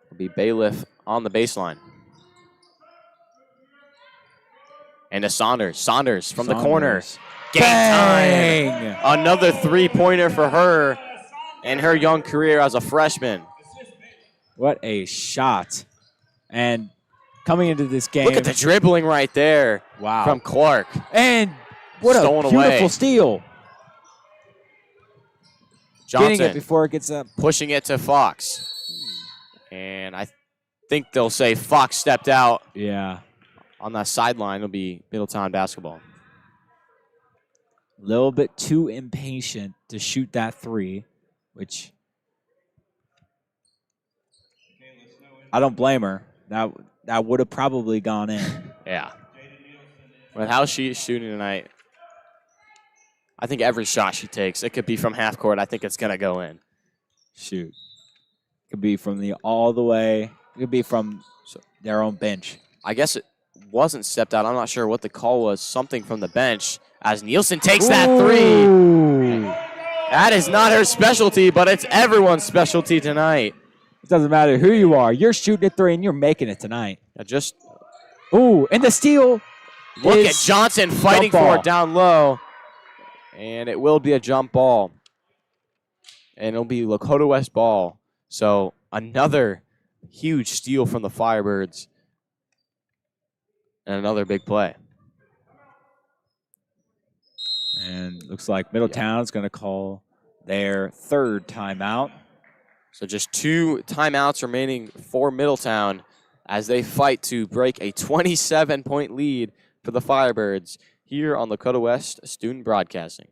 It'll be Bailiff on the baseline. And to Saunders. Saunders from the corner. Game time. Another three-pointer for her in her young career as a freshman. What a shot. And coming into this game. Look at the dribbling right there. Wow. From Clark. And what Stolen a beautiful away. steal. Johnson getting it before it gets up. Pushing it to Fox. And I think they'll say Fox stepped out. Yeah. On that sideline, it'll be Middletown basketball. A little bit too impatient to shoot that three, which I don't blame her. That would have probably gone in. Yeah. With how she's shooting tonight, I think every shot she takes, it could be from half court. I think it's going to go in. Shoot. Could be from all the way It could be from their own bench. I guess it wasn't stepped out. I'm not sure what the call was. Something from the bench as Nielsen takes that three. That is not her specialty, but it's everyone's specialty tonight. It doesn't matter who you are. You're shooting a three and you're making it tonight. Ooh, and the steal. Look at Johnson fighting for it down low. And it will be a jump ball. And it'll be Lakota West ball. So another huge steal from the Firebirds. And another big play. And looks like Middletown's going to call their third timeout. So just 2 timeouts remaining for Middletown as they fight to break a 27-point lead for the Firebirds here on Lakota West Student Broadcasting.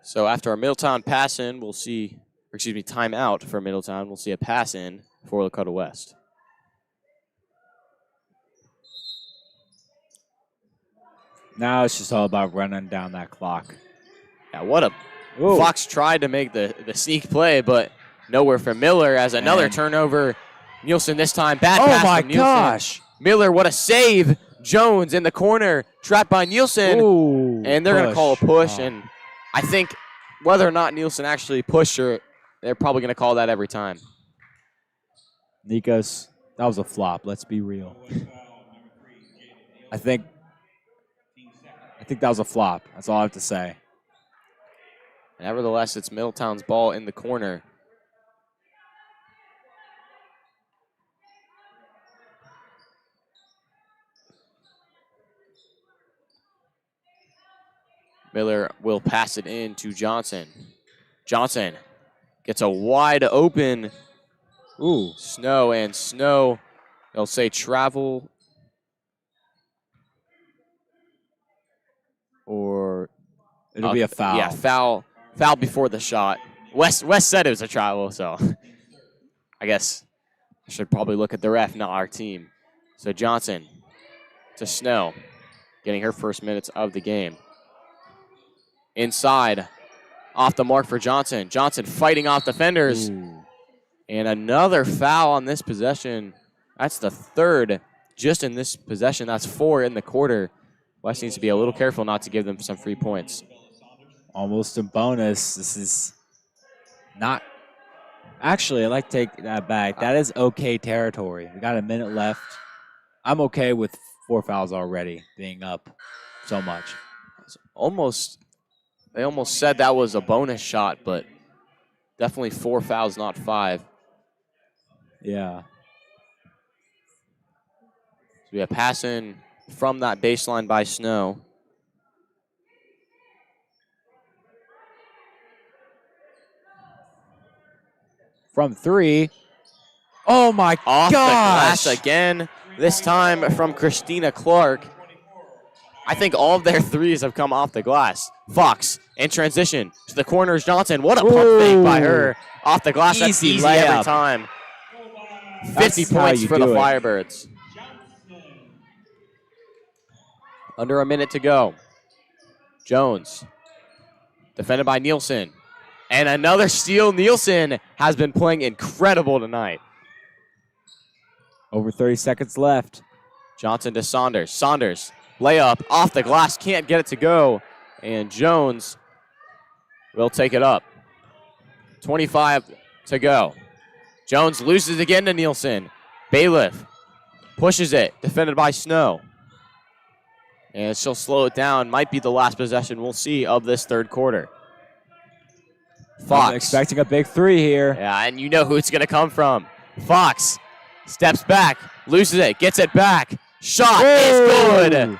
So after a Middletown pass in, we'll see, or excuse me, timeout for Middletown. We'll see a pass in for Lakota West. Now it's just all about running down that clock. Yeah, what a Fox tried to make the sneak play, but nowhere for Miller as another turnover. Nielsen this time, bad pass from Nielsen. Oh my gosh. Miller, what a save. Jones in the corner, trapped by Nielsen. Ooh, and they're going to call a push, and I think whether or not Nielsen actually pushed her, they're probably going to call that every time. Nikos, that was a flop. Let's be real. I think that was a flop. That's all I have to say. Nevertheless, it's Middletown's ball in the corner. Miller will pass it in to Johnson. Johnson gets a wide open Snow, and Snow, they'll say travel or it'll be a foul. Yeah, foul before the shot. West said it was a travel, so I guess I should probably look at the ref, not our team. So Johnson to Snow, getting her first minutes of the game. Inside, off the mark for Johnson. Johnson fighting off defenders. Ooh. And another foul on this possession. That's the third just in this possession. That's 4 in the quarter. West needs to be a little careful not to give them some free points. Almost a bonus. This is not. Actually, I'd like to take that back. That is okay territory. We got a minute left. I'm okay with 4 fouls already being up so much. They almost said that was a bonus shot, but definitely 4 fouls, not 5. Yeah. So we have pass in from that baseline by Snow. From 3. Oh my gosh! Off the glass again, this time from Christina Clark. I think all of their threes have come off the glass. Fox in transition to the corners. Johnson, what a pump fake by her. Off the glass, that's easy every time. 50 points for the Firebirds. Under a minute to go. Jones, defended by Nielsen. And another steal. Nielsen has been playing incredible tonight. Over 30 seconds left. Johnson to Saunders. Saunders, layup off the glass, can't get it to go. And Jones will take it up. 25 to go. Jones loses again to Nielsen. Bailiff pushes it, defended by Snow. And she'll slow it down. Might be the last possession we'll see of this third quarter. Fox. I'm expecting a big three here. Yeah, and you know who it's going to come from. Fox steps back, loses it, gets it back. Shot is good.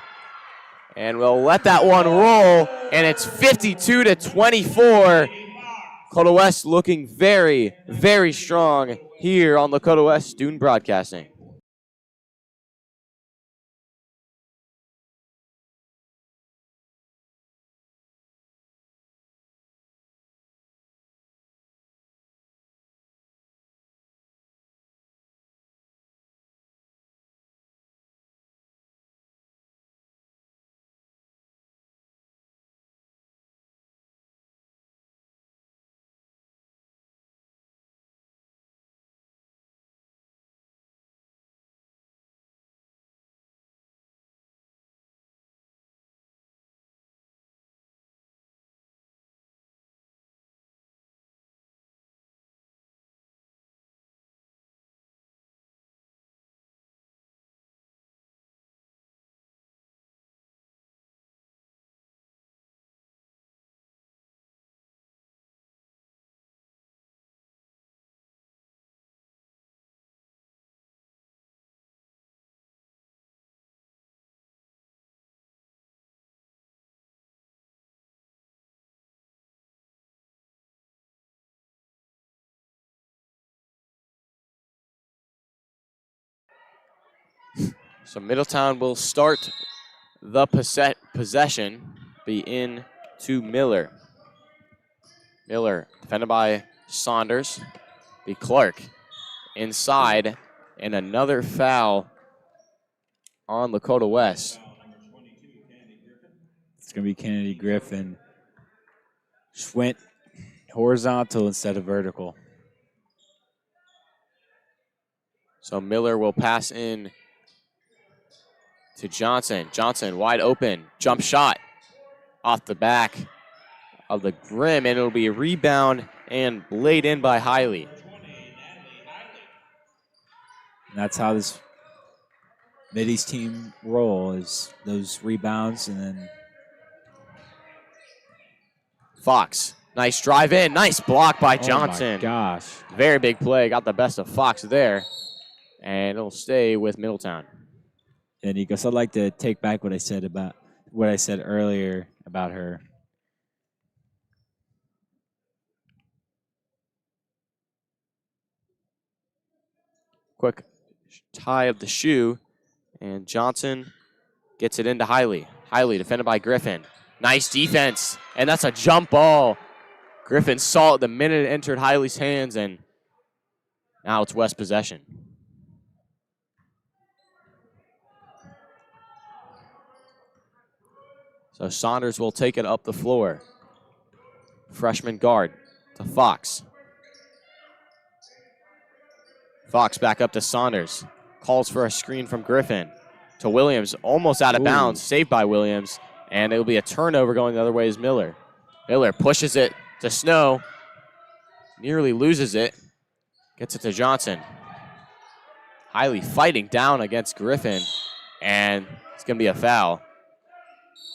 And we'll let that one roll, and it's 52 to 24. Lakota West looking very, very strong here on Lakota West Student Broadcasting. So Middletown will start the possession, be in to Miller. Miller, defended by Saunders, be Clark. Inside, and another foul on Lakota West. It's going to be Kennedy Griffin. Just went horizontal instead of vertical. So Miller will pass in to Johnson. Johnson wide open. Jump shot off the back of the rim, and it'll be a rebound and laid in by Hiley. And that's how this Middies team roll, is those rebounds, and then Fox, nice drive in. Nice block by Johnson. Oh my gosh. Very big play. Got the best of Fox there. And it'll stay with Middletown. And he goes, I'd like to take back what I said earlier about her. Quick tie of the shoe. And Johnson gets it into Hiley. Hiley defended by Griffin. Nice defense. And that's a jump ball. Griffin saw it the minute it entered Hiley's hands, and now it's West possession. So Saunders will take it up the floor. Freshman guard to Fox. Fox back up to Saunders. Calls for a screen from Griffin to Williams. Almost out of bounds. Saved by Williams. And it'll be a turnover going the other way as Miller. Miller pushes it to Snow. Nearly loses it. Gets it to Johnson. Hiley fighting down against Griffin. And it's going to be a foul.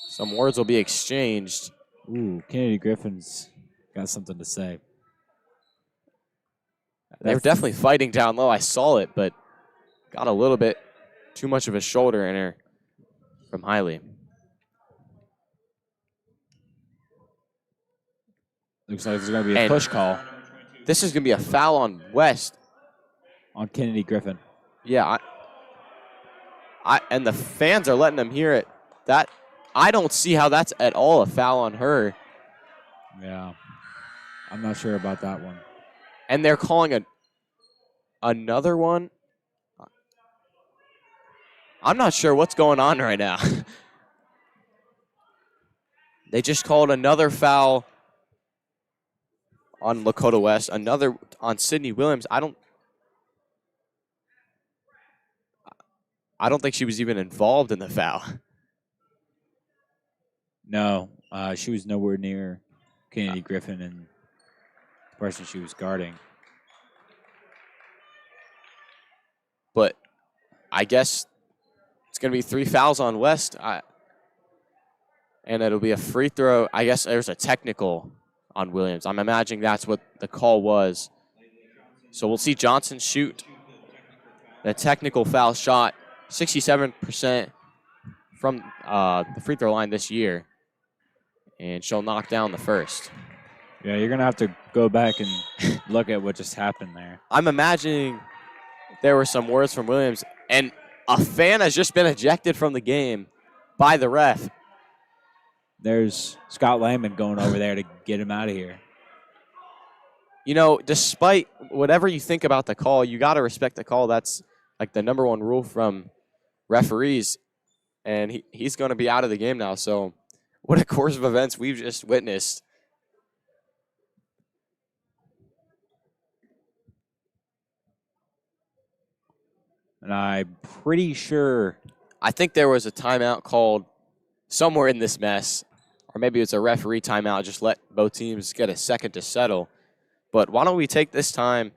Some words will be exchanged. Ooh, Kennedy Griffin's got something to say. They were definitely fighting down low. I saw it, but got a little bit too much of a shoulder in her from Hiley. Looks like there's going to be a push call. This is going to be a foul on West. On Kennedy Griffin. Yeah. And the fans are letting them hear it. I don't see how that's at all a foul on her. Yeah. I'm not sure about that one. And they're calling another one. I'm not sure what's going on right now. They just called another foul on Lakota West, another on Sydney Williams. I don't think she was even involved in the foul. No, she was nowhere near Kennedy Griffin, and person she was guarding. But I guess it's going to be 3 fouls on West. And it'll be a free throw. I guess there's a technical on Williams. I'm imagining that's what the call was. So we'll see Johnson shoot the technical foul shot, 67% from the free throw line this year. And she'll knock down the first. Yeah, you're going to have to go back and look at what just happened there. I'm imagining there were some words from Williams, and a fan has just been ejected from the game by the ref. There's Scott Lehman going over there to get him out of here. You know, despite whatever you think about the call, you got to respect the call. That's like the number one rule from referees, and he's going to be out of the game now. So what a course of events we've just witnessed. And I'm pretty sure. I think there was a timeout called somewhere in this mess, or maybe it's a referee timeout, just let both teams get a second to settle. But why don't we take this time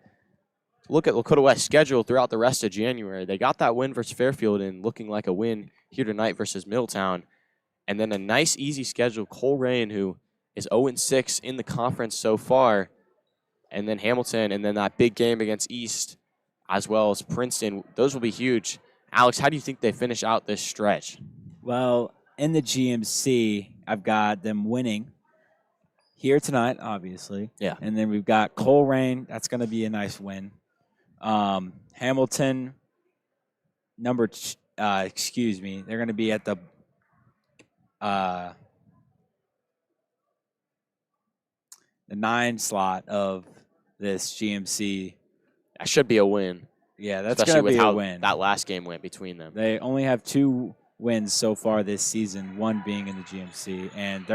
to look at Lakota West's schedule throughout the rest of January. They got that win versus Fairfield and looking like a win here tonight versus Middletown. And then a nice, easy schedule. Coleraine, who is 0-6 in the conference so far, and then Hamilton, and then that big game against East, as well as Princeton. Those will be huge. Alex, how do you think they finish out this stretch? Well, in the GMC, I've got them winning here tonight, obviously. Yeah. And then we've got Coleraine. That's going to be a nice win. Hamilton, they're going to be at the the 9 slot of this GMC. That should be a win. Yeah, that's going to be a win. That last game went between them. They only have 2 wins so far this season, one being in the GMC, and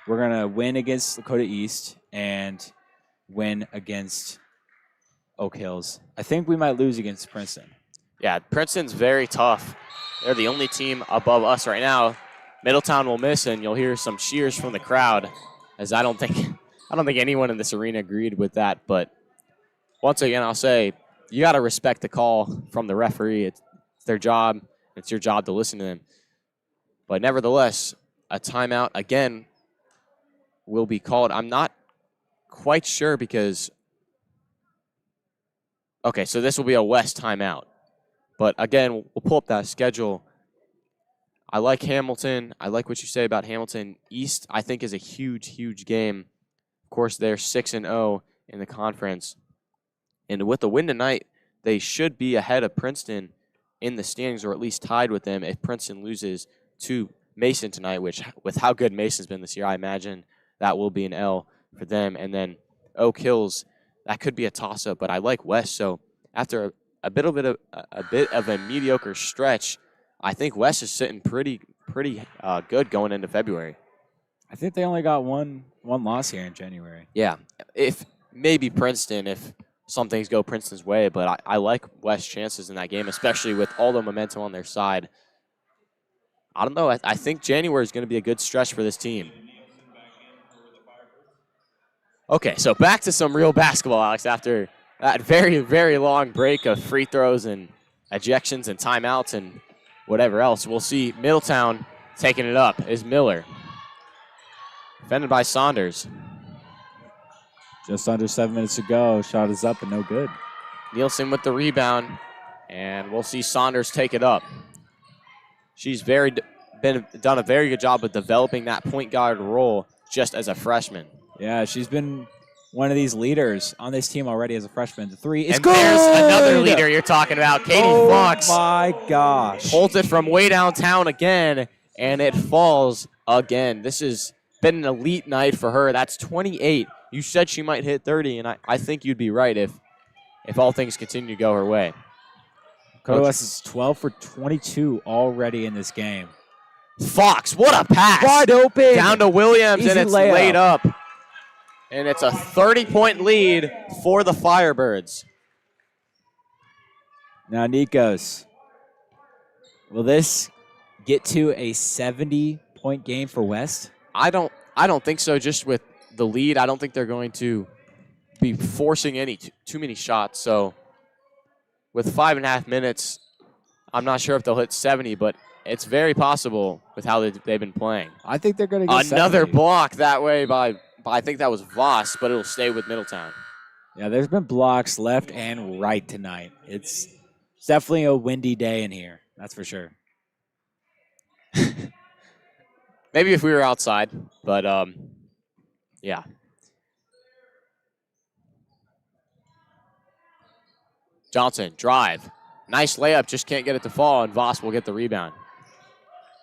we're gonna win against Lakota East and win against Oak Hills. I think we might lose against Princeton. Yeah, Princeton's very tough. They're the only team above us right now. Middletown will miss, and you'll hear some cheers from the crowd, as I don't think anyone in this arena agreed with that. But once again, I'll say you got to respect the call from the referee. It's their job. It's your job to listen to them. But nevertheless, a timeout again will be called. I'm not quite sure because okay, so this will be a West timeout. But again, we'll pull up that schedule. I like Hamilton. I like what you say about Hamilton. East, I think, is a huge, huge game. Of course, they're 6-0 in the conference. And with the win tonight, they should be ahead of Princeton in the standings, or at least tied with them if Princeton loses to Mason tonight, which with how good Mason's been this year, I imagine that will be an L for them. And then Oak Hills, that could be a toss-up, but I like West. So after a bit of a mediocre stretch, I think West is sitting pretty good going into February. I think they only got one loss here in January. Yeah, if maybe Princeton, if some things go Princeton's way, but I like West's chances in that game, especially with all the momentum on their side. I don't know. I think January is going to be a good stretch for this team. Okay, so back to some real basketball, Alex, after that very, very long break of free throws and ejections and timeouts and whatever else. We'll see Middletown taking it up is Miller. Defended by Saunders. Just under 7 minutes to go. Shot is up and no good. Nielsen with the rebound, and we'll see Saunders take it up. She's done a very good job with developing that point guard role just as a freshman. Yeah, she's been one of these leaders on this team already as a freshman. The three is good. There's another leader you're talking about, Katie Fox. Oh, my gosh. Holds it from way downtown again, and it falls again. This has been an elite night for her. That's 28. You said she might hit 30, and I think you'd be right if all things continue to go her way. Lakota West is 12 for 22 already in this game. Fox, what a pass. Wide open. Down to Williams, Easy and it's layup. laid up. And it's a 30-point lead for the Firebirds. Now, Nikos, will this get to a 70-point game for West? I don't think so, just with the lead. I don't think they're going to be forcing too many shots. So with 5.5 minutes, I'm not sure if they'll hit 70, but it's very possible with how they've been playing. I think they're going to get another 70. block that way by I think that was Voss, but it'll stay with Middletown. Yeah, there's been blocks left and right tonight. It's definitely a windy day in here. That's for sure. Maybe if we were outside, but yeah. Johnson, drive. Nice layup, just can't get it to fall, and Voss will get the rebound.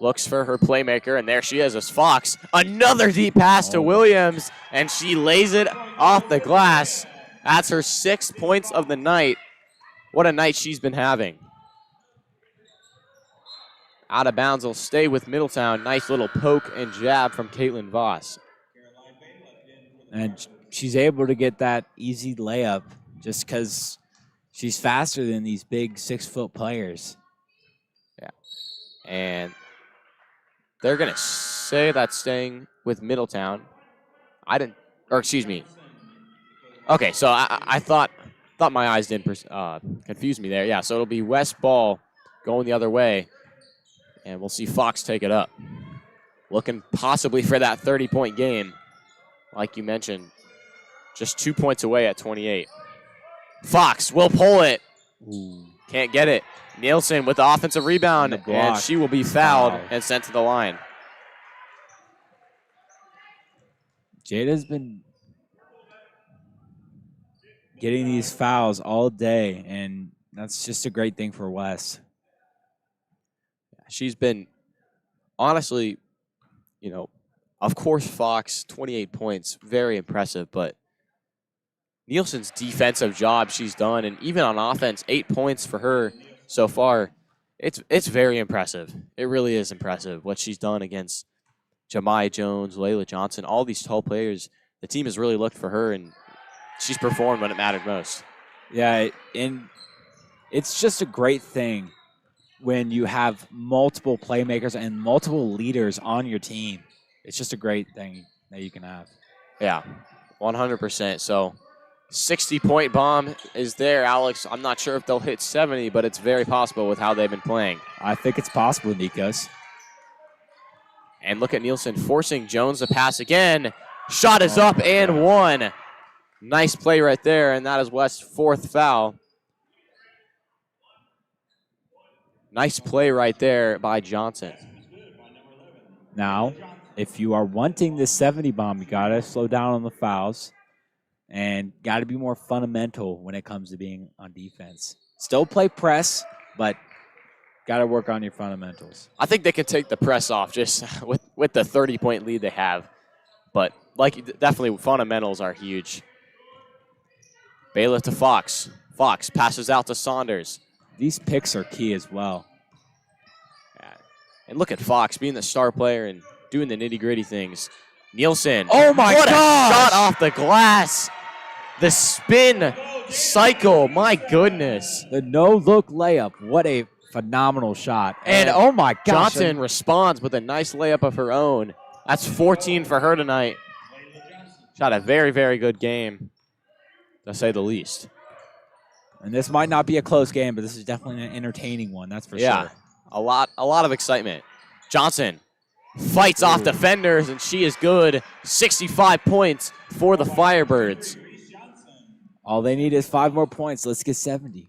Looks for her playmaker, and there she is as Fox. Another deep pass to Williams, and she lays it off the glass. That's her 6 points of the night. What a night she's been having. Out of bounds will stay with Middletown. Nice little poke and jab from Caitlin Voss. And she's able to get that easy layup just because she's faster than these big 6-foot players. Yeah. And they're going to say that's staying with Middletown. Excuse me. Okay, so I thought my eyes didn't confuse me there. Yeah, so it'll be West ball going the other way. And we'll see Fox take it up. Looking possibly for that 30-point game. Like you mentioned, just 2 points away at 28. Fox will pull it. Ooh. Can't get it. Nielsen with the offensive rebound, and she will be fouled and sent to the line. Jada's been getting these fouls all day, and that's just a great thing for Wes. She's been, honestly, of course, Fox, 28 points, very impressive, but Nielsen's defensive job she's done, and even on offense, 8 points for her so far, it's very impressive. It really is impressive what she's done against Jemiah Jones, Layla Johnson, all these tall players. The team has really looked for her, and she's performed when it mattered most. Yeah, and it's just a great thing when you have multiple playmakers and multiple leaders on your team. It's just a great thing that you can have. Yeah, 100%. So 60-point bomb is there, Alex. I'm not sure if they'll hit 70, but it's very possible with how they've been playing. I think it's possible, Nikos. And look at Nielsen forcing Jones to pass again. Shot is up and one. Nice play right there, and that is West's 4th foul. Nice play right there by Johnson. Now, if you are wanting the 70 bomb, you got to slow down on the fouls and got to be more fundamental when it comes to being on defense. Still play press, but got to work on your fundamentals. I think they can take the press off just with the 30-point lead they have. But definitely fundamentals are huge. Bailiff to Fox. Fox passes out to Saunders. These picks are key as well. Yeah. And look at Fox being the star player and doing the nitty-gritty things. Nielsen. Oh, my what gosh! A shot off the glass. The spin cycle. My goodness. The no-look layup. What a phenomenal shot. And oh, my gosh. Johnson responds with a nice layup of her own. That's 14 for her tonight. Shot a very, very good game, to say the least. And this might not be a close game, but this is definitely an entertaining one. That's for sure. Yeah, a lot of excitement. Johnson fights off defenders, and she is good. 65 points for the Firebirds. All they need is 5 more points. Let's get 70.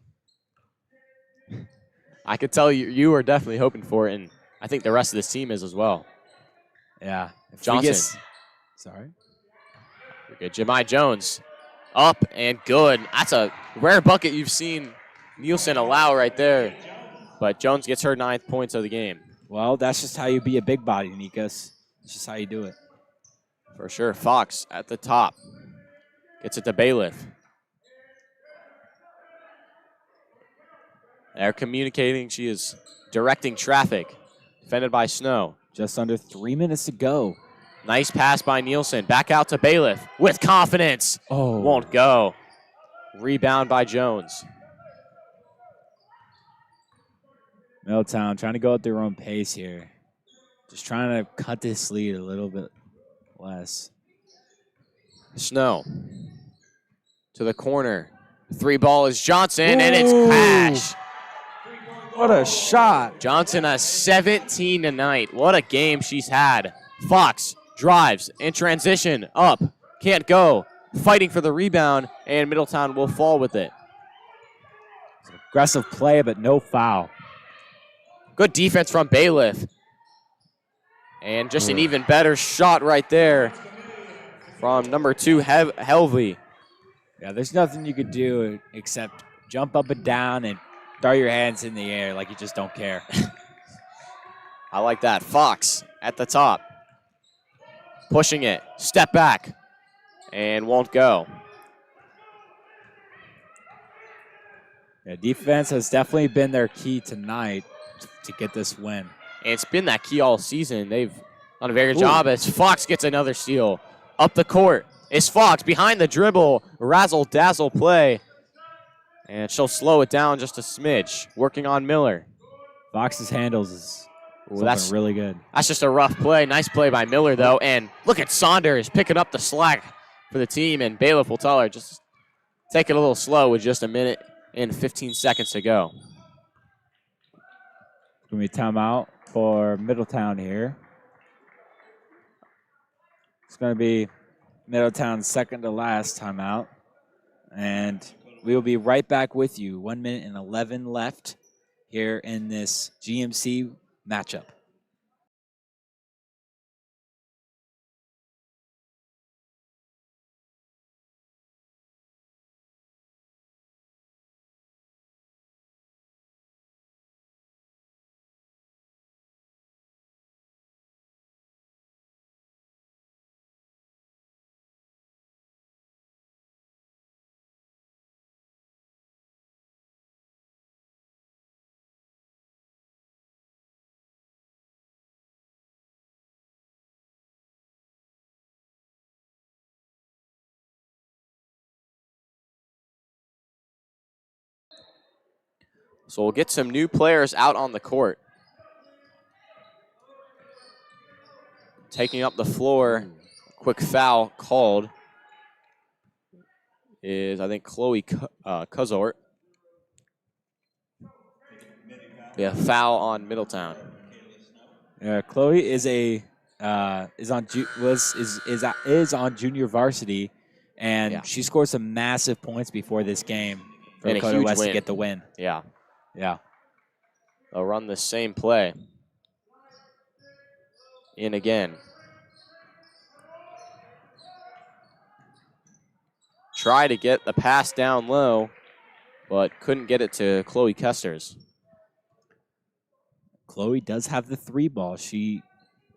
I could tell you are definitely hoping for it, and I think the rest of this team is as well. Yeah. Johnson. Sorry. You're good. Jemiah Jones. Up and good. That's a rare bucket you've seen Nielsen allow right there. But Jones gets her 9th points of the game. Well, that's just how you be a big body, Nikos. That's just how you do it. For sure. Fox at the top. Gets it to Bailiff. They're communicating. She is directing traffic. Defended by Snow. Just under 3 minutes to go. Nice pass by Nielsen. Back out to Bailiff with confidence. Oh. Won't go. Rebound by Jones. Middletown trying to go at their own pace here. Just trying to cut this lead a little bit less. Snow to the corner. 3 ball is Johnson, and it's Ooh. cash. What a shot. Johnson has 17 tonight. What a game she's had. Fox drives in transition, up, can't go. Fighting for the rebound, and Middletown will fall with it. Aggressive play, but no foul. Good defense from Bailiff. And just an even better shot right there from number 2, Helvey. Yeah, there's nothing you could do except jump up and down and throw your hands in the air like you just don't care. I like that. Fox at the top. Pushing it. Step back. And won't go. Yeah, defense has definitely been their key tonight to get this win. And it's been that key all season. They've done a very good job as Fox gets another steal. Up the court is Fox behind the dribble. Razzle-dazzle play. And she'll slow it down just a smidge. Working on Miller. Fox's handles is that's really good. That's just a rough play. Nice play by Miller, though. And look at Saunders picking up the slack for the team. And Bailiff will tell her, just take it a little slow with just a minute and 15 seconds to go. It's going to be a timeout for Middletown here. It's going to be Middletown's second to last timeout. And we will be right back with you. 1 minute and 11 left here in this GMC matchup. So we'll get some new players out on the court. Taking up the floor, quick foul called is, I think, Chloe Cuzort. Yeah, foul on Middletown. Yeah, Chloe is on junior varsity, and she scored some massive points before this game for Lakota West to get the win. Yeah. Yeah. They'll run the same play. In again. Try to get the pass down low, but couldn't get it to Chloe Kesters. Chloe does have the 3 ball. She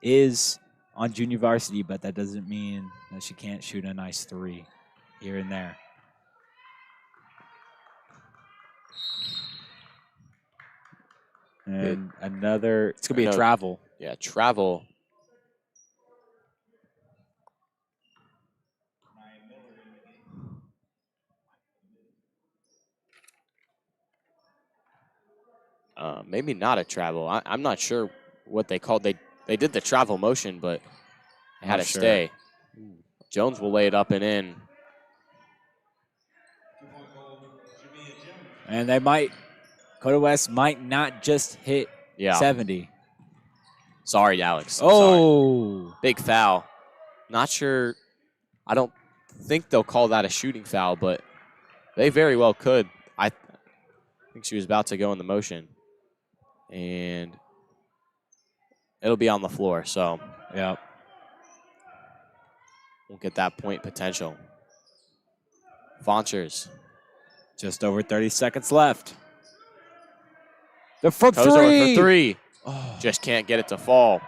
is on junior varsity, but that doesn't mean that she can't shoot a nice 3 here and there. And another, it's going to be a travel. Yeah, travel. Maybe not a travel. I'm not sure what they called. They did the travel motion, but it had to stay. Jones will lay it up and in. And they might, Lakota West might not just hit 70. Sorry, Alex. Oh. Sorry. Big foul. Not sure. I don't think they'll call that a shooting foul, but they very well could. I think she was about to go in the motion. And it'll be on the floor, so. Yep. We'll get that point potential. Vonchers. Just over 30 seconds left. The from Goes over for 3. Oh. Just can't get it to fall.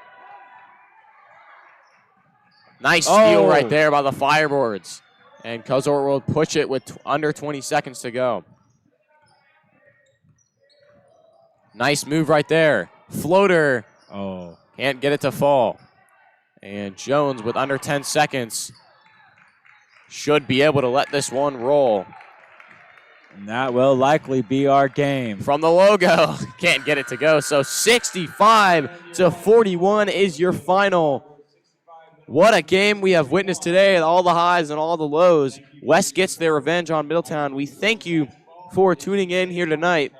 Nice steal right there by the Firebirds. And Kozor will push it with under 20 seconds to go. Nice move right there. Floater. Oh. Can't get it to fall. And Jones with under 10 seconds should be able to let this one roll. And that will likely be our game. From the logo. Can't get it to go. So 65-41 is your final. What a game we have witnessed today, all the highs and all the lows. West gets their revenge on Middletown. We thank you for tuning in here tonight,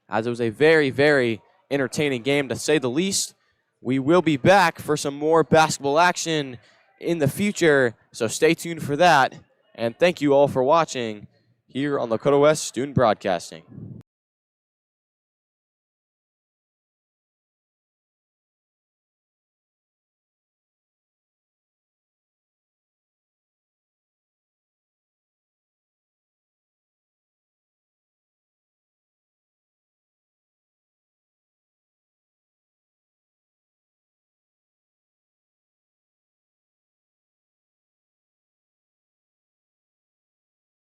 as it was a very, very entertaining game, to say the least. We will be back for some more basketball action in the future, so stay tuned for that. And thank you all for watching here on Lakota West Student Broadcasting.